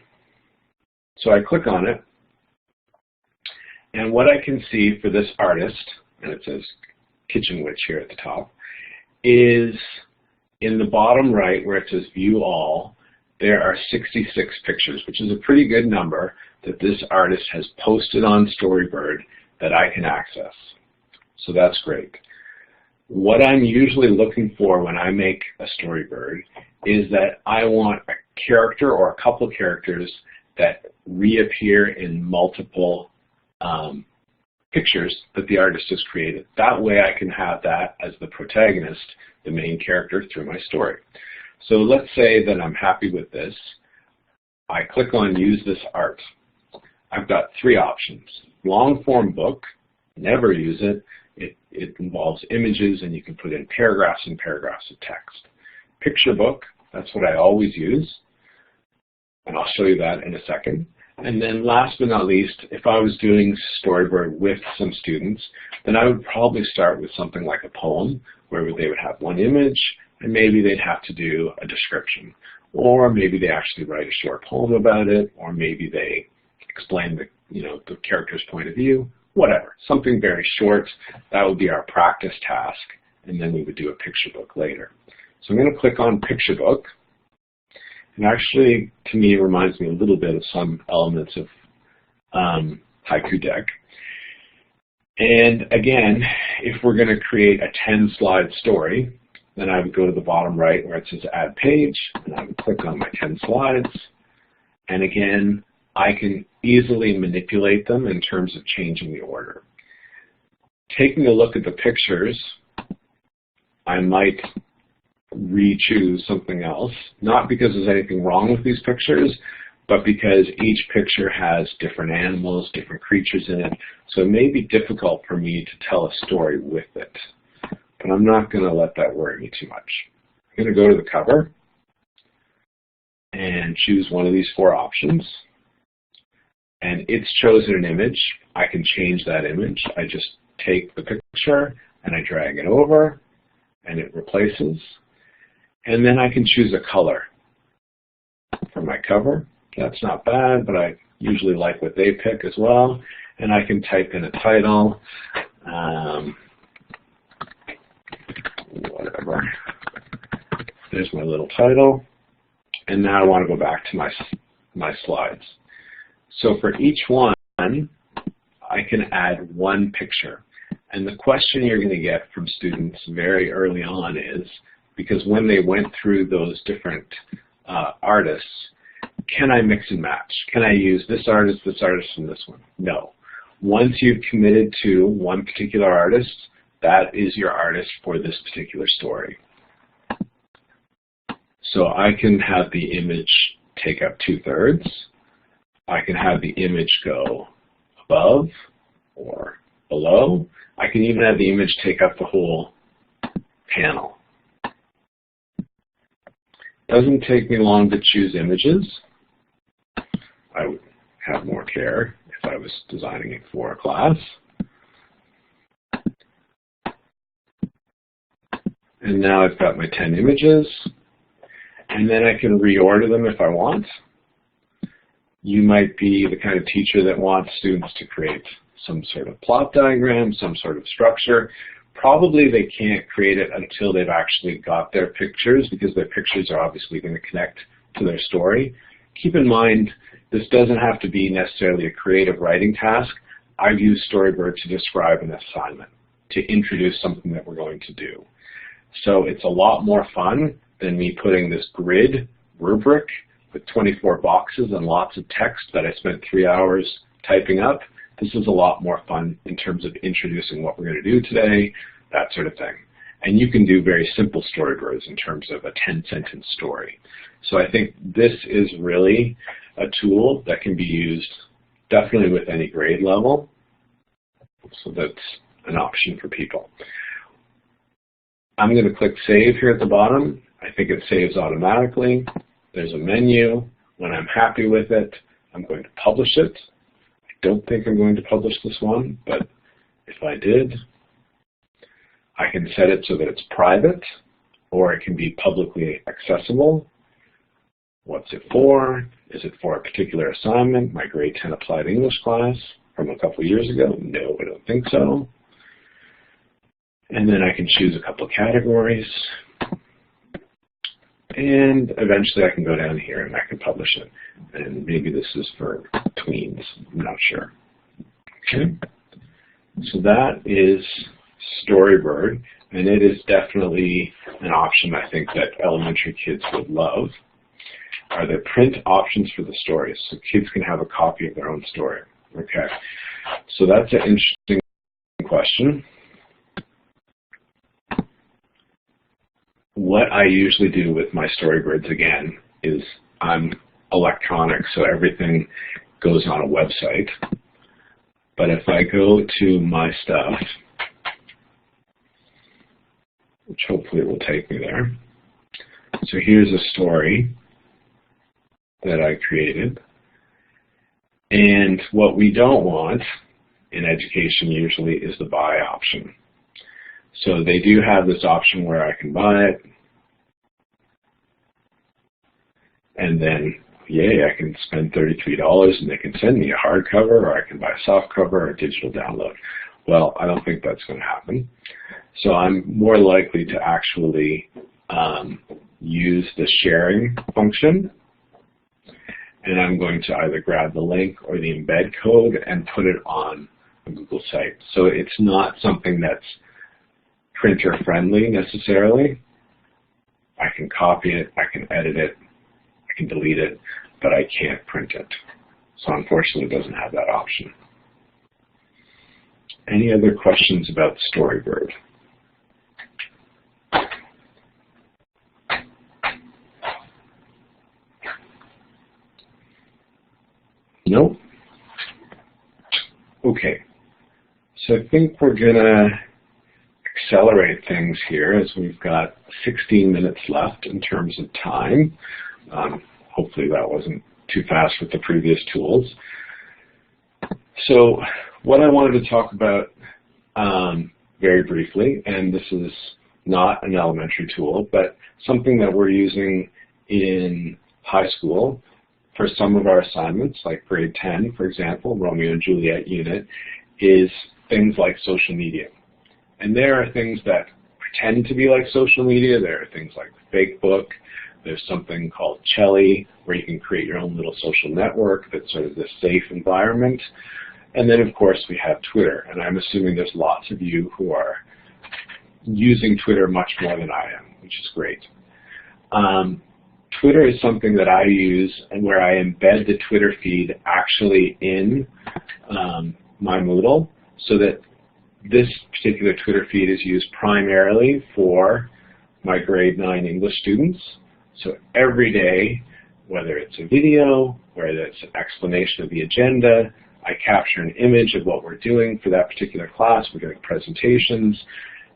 So I click on it, and what I can see for this artist, and it says Kitchen Witch here at the top, is in the bottom right where it says View All, there are 66 pictures, which is a pretty good number that this artist has posted on Storybird that I can access. So that's great. What I'm usually looking for when I make a Storybird is that I want a character or a couple characters that reappear in multiple pictures that the artist has created. That way I can have that as the protagonist, the main character through my story. So let's say that I'm happy with this. I click on Use This Art. I've got 3 options. Long form book, never use it. It involves images, and you can put in paragraphs and paragraphs of text. Picture book, that's what I always use, and I'll show you that in a second. And then last but not least, if I was doing Storybird with some students, then I would probably start with something like a poem, where they would have one image, and maybe they'd have to do a description. Or maybe they actually write a short poem about it, or maybe they explain the character's point of view, whatever. Something very short. That would be our practice task and then we would do a picture book later. So I'm going to click on picture book. And actually, to me, it reminds me a little bit of some elements of Haiku Deck. And again, if we're going to create a 10-slide story, then I would go to the bottom right where it says Add Page, and I would click on my 10 slides. And again, I can easily manipulate them in terms of changing the order. Taking a look at the pictures, I might re-choose something else, not because there's anything wrong with these pictures, but because each picture has different animals, different creatures in it, so it may be difficult for me to tell a story with it. But I'm not going to let that worry me too much. I'm going to go to the cover and choose one of these 4 options. And it's chosen an image. I can change that image. I just take the picture and I drag it over and it replaces. And then I can choose a color for my cover. That's not bad, but I usually like what they pick as well. And I can type in a title, whatever. There's my little title. And now I want to go back to my slides. So for each one, I can add 1 picture. And the question you're going to get from students very early on is, because when they went through those different artists, can I mix and match? Can I use this artist, and this one? No. Once you've committed to one particular artist, that is your artist for this particular story. So I can have the image take up 2/3. I can have the image go above or below. I can even have the image take up the whole panel. Doesn't take me long to choose images. I would have more care if I was designing it for a class. And now I've got my 10 images, and then I can reorder them if I want. You might be the kind of teacher that wants students to create some sort of plot diagram, some sort of structure. Probably they can't create it until they've actually got their pictures, because their pictures are obviously going to connect to their story. Keep in mind, this doesn't have to be necessarily a creative writing task. I've used Storyboard to describe an assignment, to introduce something that we're going to do. So it's a lot more fun than me putting this grid rubric with 24 boxes and lots of text that I spent 3 hours typing up. This is a lot more fun in terms of introducing what we're going to do today, that sort of thing. And you can do very simple storyboards in terms of a 10-sentence story. So I think this is really a tool that can be used definitely with any grade level. So that's an option for people. I'm going to click Save here at the bottom. I think it saves automatically. There's a menu. When I'm happy with it, I'm going to publish it. I don't think I'm going to publish this one, but if I did, I can set it so that it's private, or it can be publicly accessible. What's it for? Is it for a particular assignment, my grade 10 applied English class from a couple years ago? No, I don't think so. And then I can choose a couple of categories. And eventually I can go down here and I can publish it. And maybe this is for tweens, I'm not sure. Okay, so that is Storyboard, and it is definitely an option I think that elementary kids would love. Are there print options for the stories, so kids can have a copy of their own story? Okay, so that's an interesting question. What I usually do with my storyboards, again, is I'm electronic, so everything goes on a website. But if I go to my stuff, which hopefully will take me there. So here's a story that I created. And what we don't want in education usually is the buy option. So they do have this option where I can buy it, and then, yay, I can spend $33 and they can send me a hardcover, or I can buy a softcover or a digital download. Well, I don't think that's going to happen. So I'm more likely to actually use the sharing function, and I'm going to either grab the link or the embed code and put it on a Google site. So it's not something that's printer friendly necessarily. I can copy it, I can edit it, I can delete it, but I can't print it. So unfortunately it doesn't have that option. Any other questions about Storybird? Nope. Okay. So I think we're gonna accelerate things here as we've got 16 minutes left in terms of time. Hopefully that wasn't too fast with the previous tools. So what I wanted to talk about very briefly, and this is not an elementary tool, but something that we're using in high school for some of our assignments, like grade 10, for example, Romeo and Juliet unit, is things like social media. And there are things that pretend to be like social media. There are things like Fakebook. There's something called Chelly, where you can create your own little social network that's sort of this safe environment. And then, of course, we have Twitter. And I'm assuming there's lots of you who are using Twitter much more than I am, which is great. Twitter is something that I use and where I embed the Twitter feed actually in my Moodle, so that this particular Twitter feed is used primarily for my grade 9 English students. So every day, whether it's a video, whether it's an explanation of the agenda, I capture an image of what we're doing for that particular class. We're doing presentations,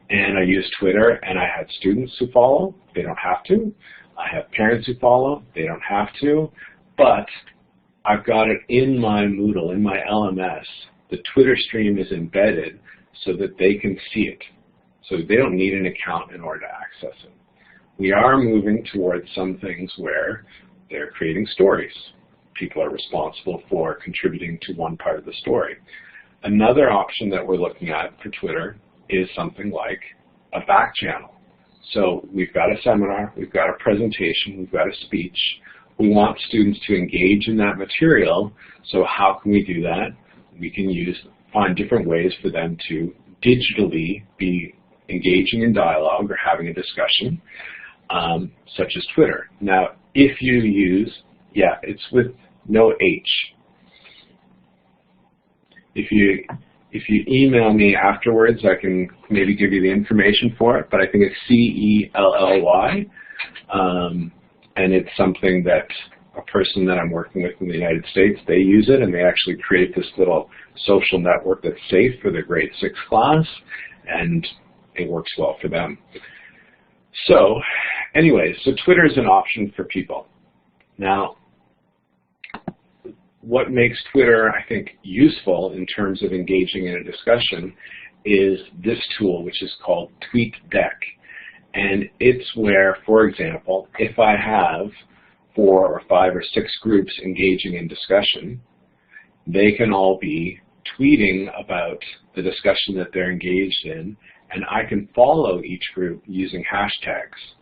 and I use Twitter, and I have students who follow. They don't have to. I have parents who follow. They don't have to. But I've got it in my Moodle, in my LMS. The Twitter stream is embedded so that they can see it. So they don't need an account in order to access it. We are moving towards some things where they're creating stories. People are responsible for contributing to one part of the story. Another option that we're looking at for Twitter is something like a back channel. So we've got a seminar, we've got a presentation, we've got a speech. We want students to engage in that material. So how can we do that? We can find different ways for them to digitally be engaging in dialogue or having a discussion, such as Twitter. Now, if you use, it's with no H. If you email me afterwards, I can maybe give you the information for it, but I think it's C-E-L-L-Y, and it's something that a person that I'm working with in the United States, they use it, and they actually create this little social network that's safe for the grade 6 class, and it works well for them. So anyways, so Twitter is an option for people. Now, what makes Twitter, I think, useful in terms of engaging in a discussion is this tool, which is called TweetDeck. And it's where, for example, if I have 4 or 5 or 6 groups engaging in discussion, they can all be tweeting about the discussion that they're engaged in, and I can follow each group using hashtags.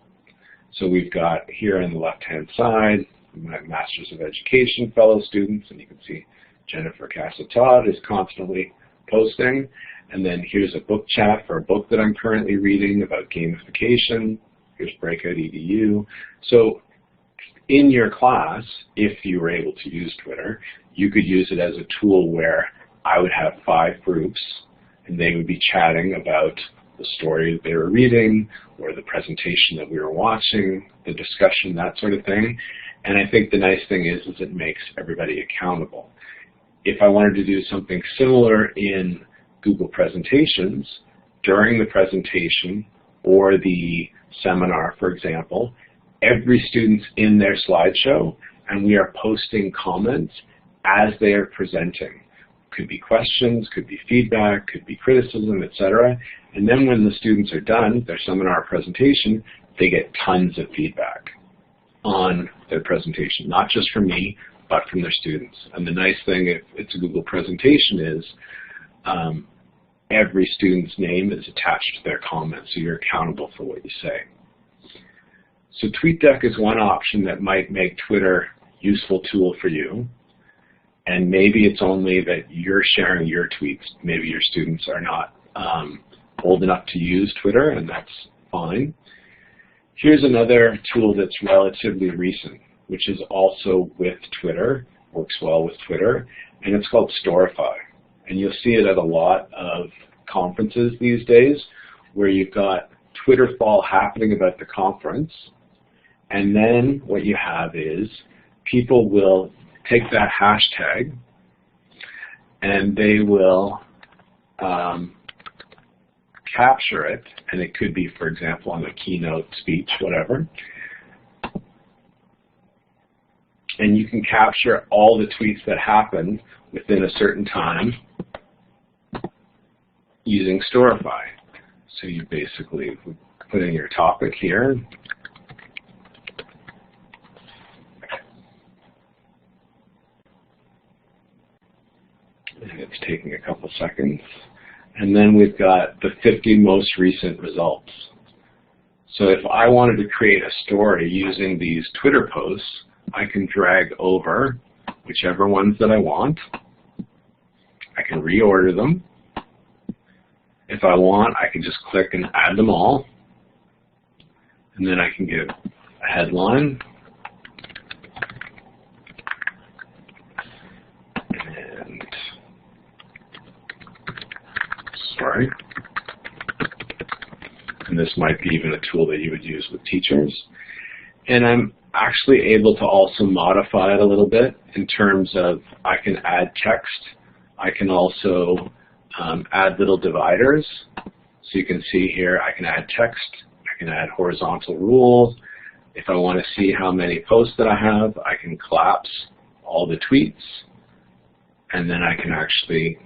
So we've got here on the left-hand side, my Masters of Education fellow students, and you can see Jennifer Casa-Todd is constantly posting. And then here's a book chat for a book that I'm currently reading about gamification. Here's Breakout EDU. So in your class, if you were able to use Twitter, you could use it as a tool where I would have 5 groups, and they would be chatting about the story that they were reading, or the presentation that we were watching, the discussion, that sort of thing. And I think the nice thing is it makes everybody accountable. If I wanted to do something similar in Google Presentations, during the presentation or the seminar, for example, every student's in their slideshow, and we are posting comments as they are presenting. Could be questions, could be feedback, could be criticism, etc. And then when the students are done, their seminar presentation, they get tons of feedback on their presentation, not just from me, but from their students. And the nice thing, if it's a Google presentation, is every student's name is attached to their comment, so you're accountable for what you say. So TweetDeck is one option that might make Twitter a useful tool for you. And maybe it's only that you're sharing your tweets. Maybe your students are not old enough to use Twitter, and that's fine. Here's another tool that's relatively recent, which is also with Twitter, works well with Twitter, and it's called Storify. And you'll see it at a lot of conferences these days, where you've got Twitter fall happening about the conference, and then what you have is people will take that hashtag and they will capture it, and it could be, for example, on a keynote speech, whatever. And you can capture all the tweets that happen within a certain time using Storify. So you basically put in your topic here. And it's taking a couple seconds. And then we've got the 50 most recent results. So if I wanted to create a story using these Twitter posts, I can drag over whichever ones that I want. I can reorder them. If I want, I can just click and add them all. And then I can give a headline. And, sorry. And this might be even a tool that you would use with teachers. And I'm actually able to also modify it a little bit in terms of I can add text. I can also add little dividers. So you can see here I can add text. I can add horizontal rules. If I want to see how many posts that I have, I can collapse all the tweets. And then I can actually,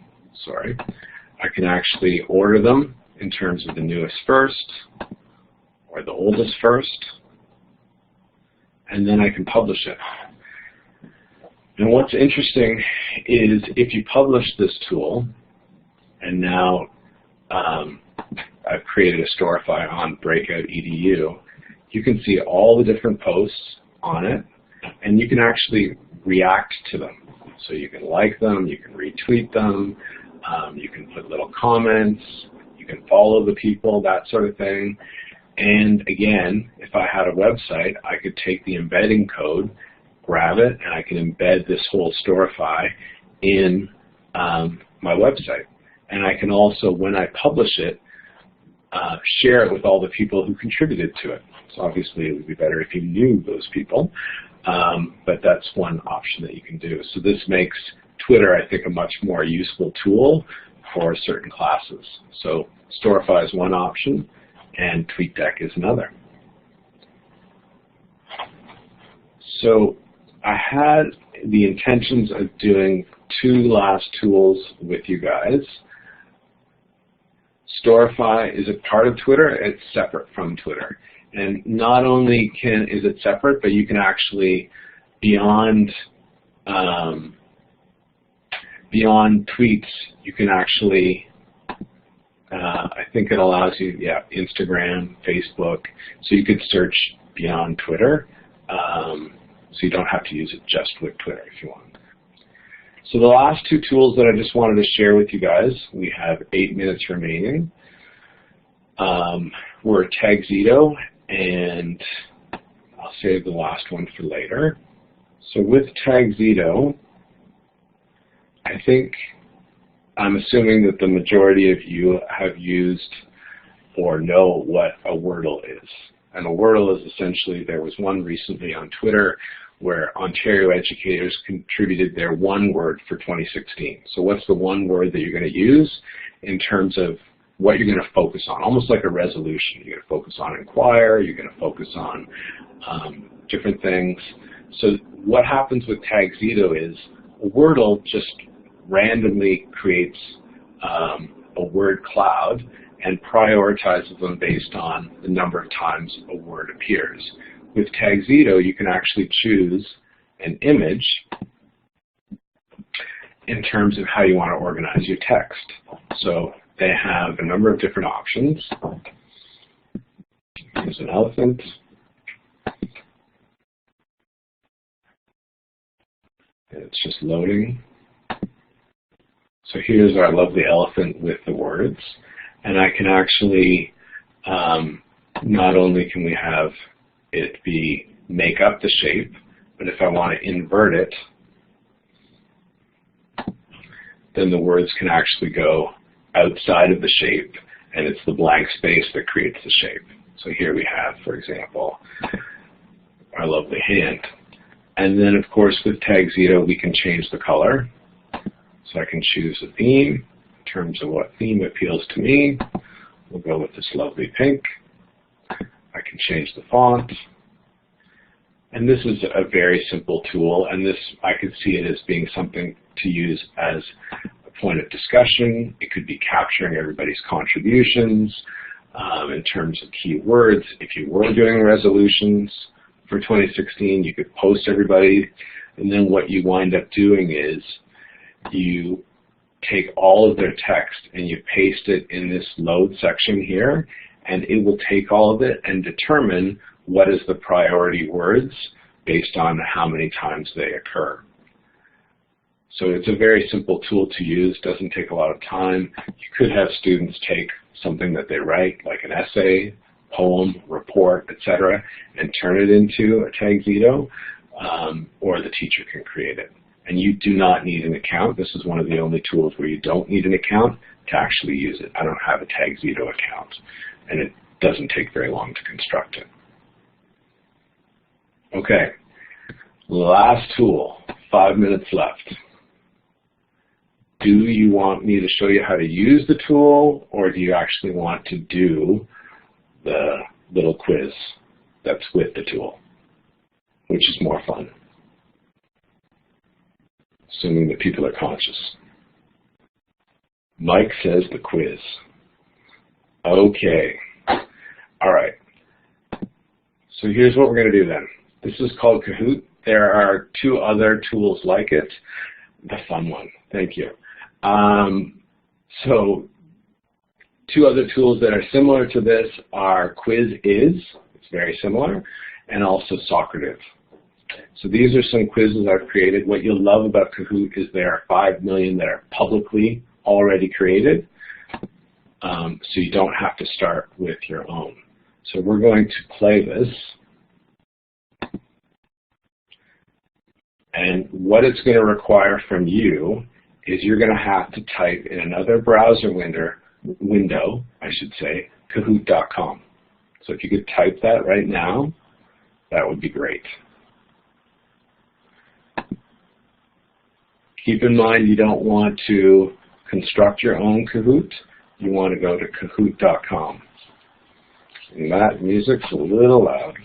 I can actually order them in terms of the newest first or the oldest first. And then I can publish it. And what's interesting is if you publish this tool, and now I've created a Storify on Breakout EDU, you can see all the different posts on it, and you can actually react to them. So you can like them, you can retweet them, you can put little comments, you can follow the people, that sort of thing. And again, if I had a website, I could take the embedding code, grab it, and I can embed this whole Storify in my website. And I can also, when I publish it, share it with all the people who contributed to it. So obviously it would be better if you knew those people, but that's one option that you can do. So this makes Twitter, I think, a much more useful tool for certain classes. So Storify is one option, and TweetDeck is another. So I had the intentions of doing two last tools with you guys. Storify is a part of Twitter, it's separate from Twitter. And not only is it separate, but you can actually, beyond tweets, you can actually, I think it allows you, Instagram, Facebook, so you could search beyond Twitter, so you don't have to use it just with Twitter if you want. So the last two tools that I just wanted to share with you guys, we have 8 minutes remaining, were Tagxedo, and I'll save the last one for later. So with Tagxedo, I think I'm assuming that the majority of you have used or know what a Wordle is. And a Wordle is essentially, there was one recently on Twitter where Ontario educators contributed their one word for 2016. So what's the one word that you're going to use in terms of what you're going to focus on? Almost like a resolution. You're going to focus on inquire, you're going to focus on different things. So what happens with Tagxedo is Wordle just randomly creates a word cloud and prioritizes them based on the number of times a word appears. With Tagxedo, you can actually choose an image in terms of how you want to organize your text. So they have a number of different options. Here's an elephant. It's just loading. So here's our lovely elephant with the words. And I can actually, not only can we have it make up the shape, but if I want to invert it, then the words can actually go outside of the shape, and it's the blank space that creates the shape. So here we have, for example, our lovely hand. And then, of course, with Tag Zito, we can change the color. So I can choose a theme in terms of what theme appeals to me. We'll go with this lovely pink. I can change the font. And this is a very simple tool, and this, I could see it as being something to use as a point of discussion. It could be capturing everybody's contributions in terms of keywords. If you were doing resolutions for 2016, you could post everybody, and then what you wind up doing is you take all of their text and you paste it in this load section here, and it will take all of it and determine what is the priority words based on how many times they occur. So it's a very simple tool to use, doesn't take a lot of time. You could have students take something that they write, like an essay, poem, report, etc., and turn it into a Tag Zito, or the teacher can create it. And you do not need an account. This is one of the only tools where you don't need an account to actually use it. I don't have a Tag Zito account, and it doesn't take very long to construct it. Okay, last tool, 5 minutes left. Do you want me to show you how to use the tool, or do you actually want to do the little quiz that's with the tool, which is more fun, assuming that people are conscious? Mike says the quiz. Okay. All right. So here's what we're going to do then. This is called Kahoot. There are 2 other tools like it. The fun one. Thank you. So 2 other tools that are similar to this are Quiz Is, it's very similar, and also Socrative. So these are some quizzes I've created. What you'll love about Kahoot is there are 5 million that are publicly already created, so you don't have to start with your own. So we're going to play this. And what it's going to require from you is you're going to have to type in another browser window, I should say, Kahoot.com. So if you could type that right now, that would be great. Keep in mind you don't want to construct your own Kahoot. You want to go to Kahoot.com. And that music's a little loud.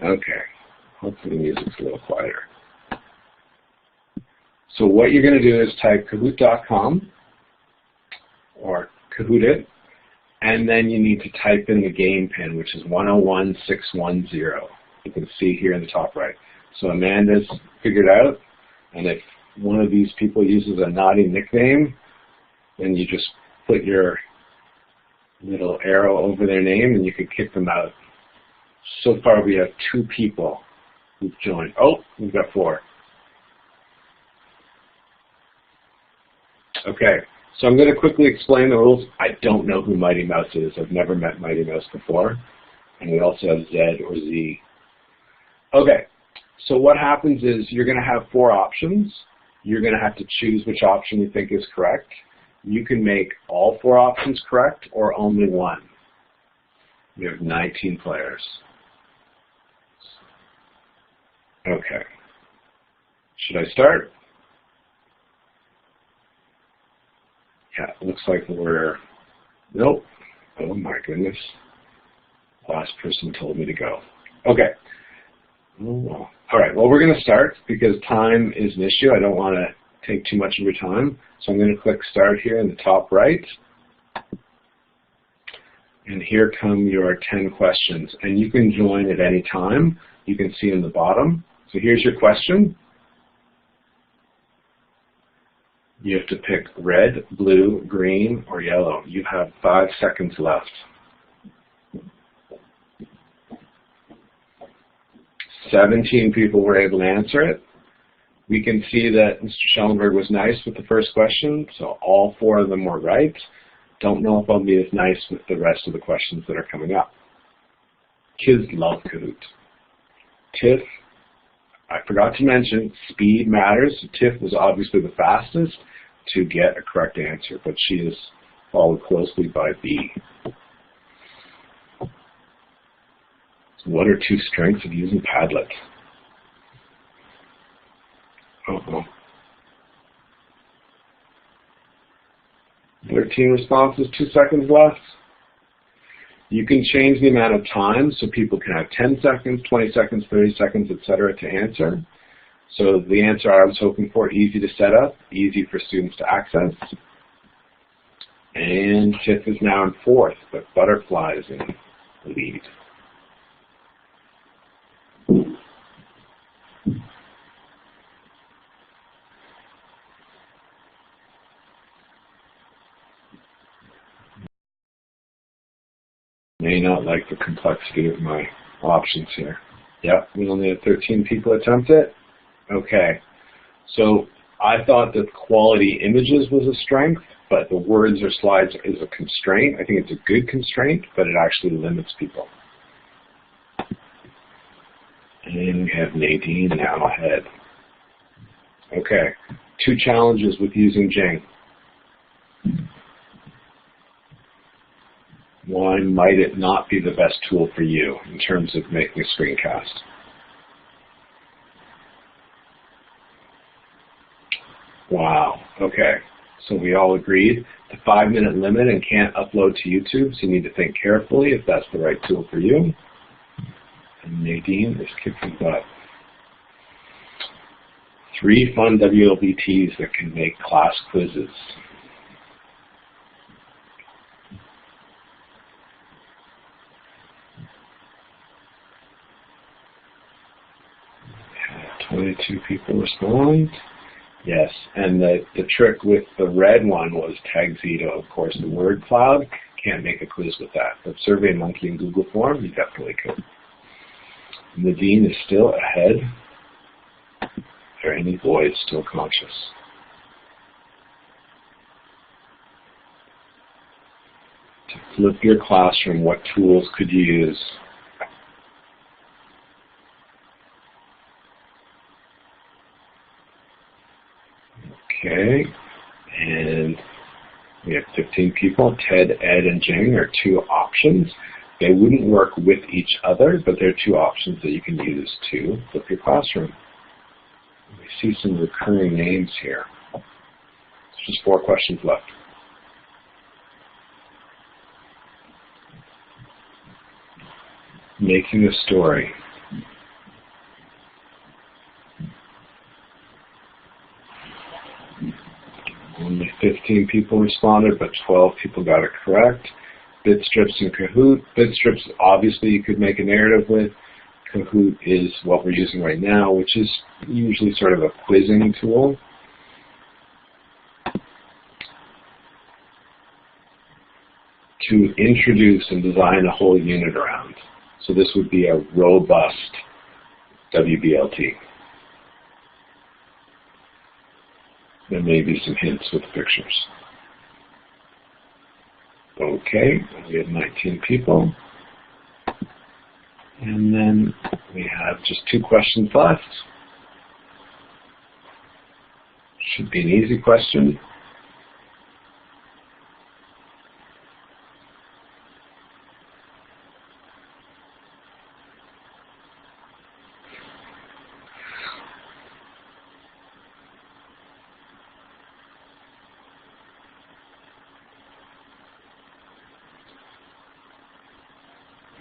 Okay, hopefully the music's a little quieter. So what you're going to do is type Kahoot.com or Kahoot it, and then you need to type in the game pin, which is 101610. You can see here in the top right. So Amanda's figured out, and if one of these people uses a naughty nickname, then you just put your little arrow over their name and you can kick them out. So far we have 2 people who've joined. Oh, we've got 4. Okay, so I'm going to quickly explain the rules. I don't know who Mighty Mouse is. I've never met Mighty Mouse before. And we also have Z or Z. Okay, so what happens is you're going to have 4 options. You're going to have to choose which option you think is correct. You can make all 4 options correct or only one. You have 19 players. Okay. Should I start? Yeah, it looks like we're, nope. Oh my goodness. Last person told me to go. Okay. Oh, well. All right, well, we're going to start because time is an issue. I don't want to take too much of your time. So I'm going to click Start here in the top right. And here come your 10 questions. And you can join at any time. You can see in the bottom. So here's your question. You have to pick red, blue, green, or yellow. You have 5 seconds left. 17 people were able to answer it. We can see that Mr. Schellenberg was nice with the first question, so all 4 of them were right. Don't know if I'll be as nice with the rest of the questions that are coming up. Kids love Kahoot. Tiff, I forgot to mention, speed matters. Tiff was obviously the fastest to get a correct answer, but she is followed closely by B. What are 2 strengths of using Padlet? Uh-oh. 13 responses, 2 seconds left. You can change the amount of time so people can have 10 seconds, 20 seconds, 30 seconds, etc. to answer. So the answer I was hoping for, easy to set up, easy for students to access. And Tiff is now in 4th, but Butterfly is in the lead. May not like the complexity of my options here. Yep, we only had 13 people attempt it. Okay, so I thought that quality images was a strength, but the words or slides is a constraint. I think it's a good constraint, but it actually limits people. And we have Nadine now ahead. Okay, 2 challenges with using Jing. Why might it not be the best tool for you in terms of making a screencast? Wow, okay. So we all agreed the 5-minute limit and can't upload to YouTube, so you need to think carefully if that's the right tool for you. And Nadine is kicking butt. 3 fun WLBTs that can make class quizzes. Yeah, 22 people respond. Yes, and the trick with the red one was Tag Zito, of course, the word cloud. Can't make a quiz with that. But SurveyMonkey and Google Form, you definitely could. Nadine is still ahead. Are any boys still conscious? To flip your classroom, what tools could you use? Okay, and we have 15 people. Ted, Ed, and Jing are 2 options. They wouldn't work with each other, but they're 2 options that you can use to flip your classroom. We see some recurring names here. There's just 4 questions left. Making a story. Only 15 people responded, but 12 people got it correct. Bitstrips and Kahoot. Bitstrips, obviously, you could make a narrative with. Kahoot is what we're using right now, which is usually sort of a quizzing tool. To introduce and design a whole unit around. So this would be a robust WBLT. There may be some hints with pictures. Okay, we have 19 people. And then we have just 2 questions left. Should be an easy question.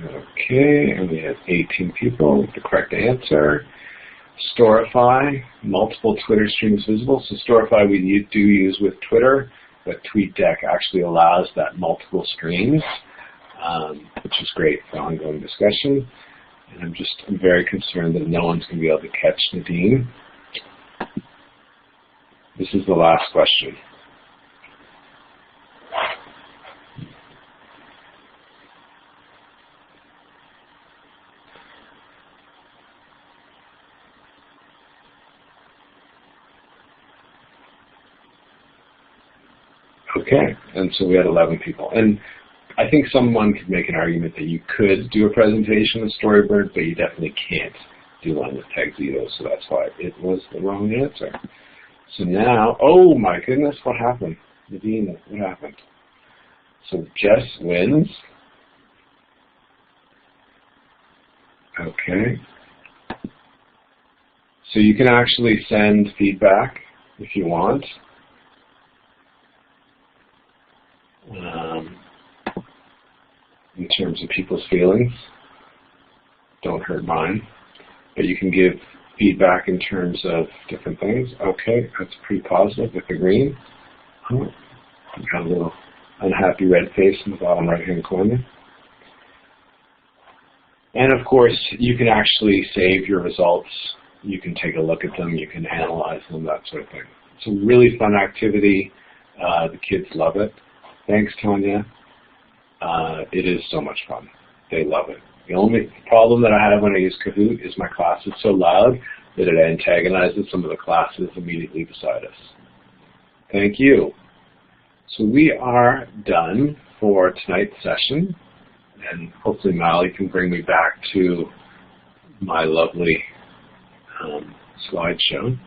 Okay, and we have 18 people with the correct answer. Storify, multiple Twitter streams visible. So Storify we do use with Twitter, but TweetDeck actually allows that multiple streams, which is great for ongoing discussion. And I'm very concerned that no one's going to be able to catch Nadine. This is the last question. Okay, and so we had 11 people. And I think someone could make an argument that you could do a presentation with Storyboard, but you definitely can't do one with Pegzito, so that's why it was the wrong answer. So now, oh my goodness, what happened? Nadine, what happened? So Jess wins. Okay. So you can actually send feedback if you want. In terms of people's feelings. Don't hurt mine. But you can give feedback in terms of different things. Okay, that's pretty positive with the green. Oh, you got a little unhappy red face in the bottom right-hand corner. And of course, you can actually save your results. You can take a look at them. You can analyze them, that sort of thing. It's a really fun activity. The kids love it. Thanks, Tanya. It is so much fun. They love it. The only problem that I have when I use Kahoot is my class is so loud that it antagonizes some of the classes immediately beside us. Thank you. So we are done for tonight's session, and hopefully Molly can bring me back to my lovely slideshow.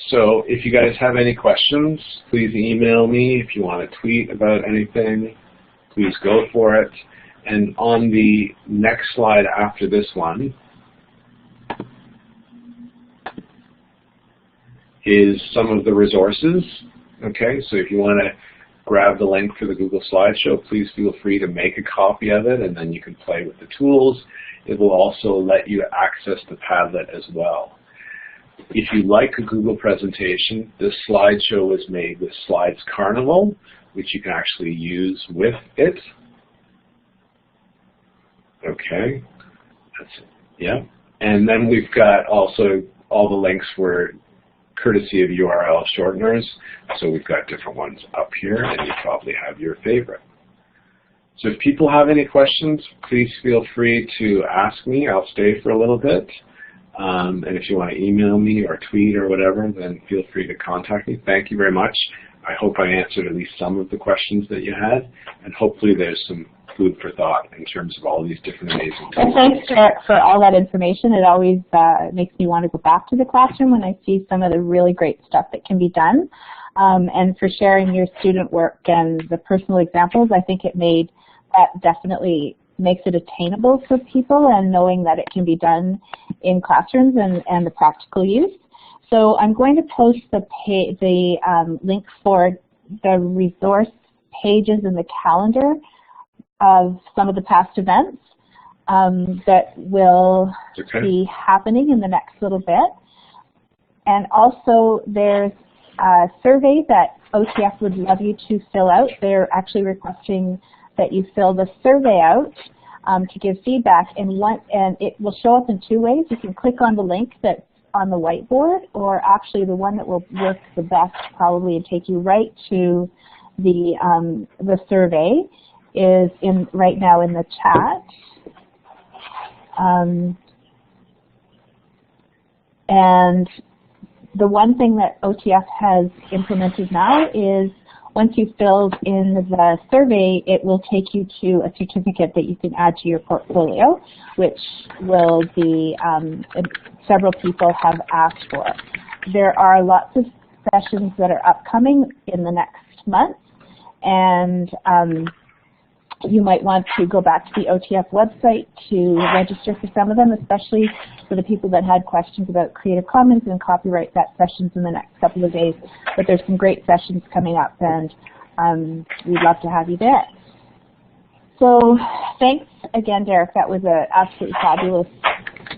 So if you guys have any questions, please email me. If you want to tweet about anything, please go for it. And on the next slide after this one is some of the resources. Okay, so if you want to grab the link for the Google Slideshow, please feel free to make a copy of it, and then you can play with the tools. It will also let you access the Padlet as well. If you like a Google presentation, this slideshow was made with Slides Carnival, which you can actually use with it. Okay, that's it. Yeah. And then we've got also all the links were courtesy of URL shorteners, so we've got different ones up here, and you probably have your favorite. So if people have any questions, please feel free to ask me. I'll stay for a little bit. And if you want to email me or tweet or whatever, then feel free to contact me. Thank you very much. I hope I answered at least some of the questions that you had, and hopefully there's some food for thought in terms of all these different amazing tools.
Thanks for all that information. It always makes me want to go back to the classroom when I see some of the really great stuff that can be done. And for sharing your student work and the personal examples, I think that definitely makes it attainable for people, and knowing that it can be done in classrooms and the practical use. So I'm going to post the link for the resource pages in the calendar of some of the past events that will be happening in the next little bit. And also there's a survey that OTF would love you to fill out. They're actually requesting that you fill the survey out to give feedback, and it will show up in two ways. You can click on the link that's on the whiteboard, or actually the one that will work the best probably and take you right to the survey is right now in the chat. And the one thing that OTF has implemented now is once you've filled in the survey, it will take you to a certificate that you can add to your portfolio, which will be, several people have asked for. There are lots of sessions that are upcoming in the next month, and you might want to go back to the OTF website to register for some of them, especially for the people that had questions about Creative Commons and copyright. That session's in the next couple of days, but there's some great sessions coming up, and we'd love to have you there. So thanks again, Derek. That was an absolutely fabulous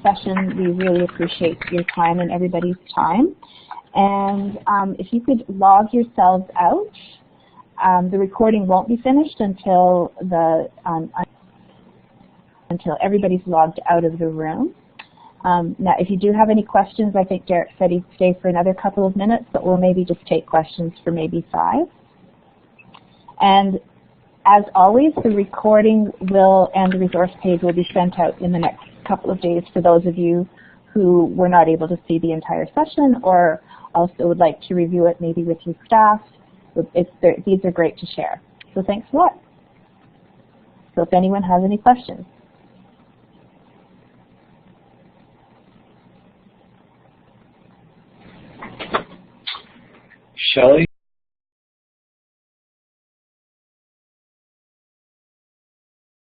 session. We really appreciate your time and everybody's time. And if you could log yourselves out, the recording won't be finished until until everybody's logged out of the room. Now, if you do have any questions, I think Derek said he'd stay for another couple of minutes, but we'll maybe just take questions for maybe 5. And as always, the recording and the resource page will be sent out in the next couple of days for those of you who were not able to see the entire session or also would like to review it maybe with your staff. These are great to share. So thanks a lot. So if anyone has any questions.
Shelley?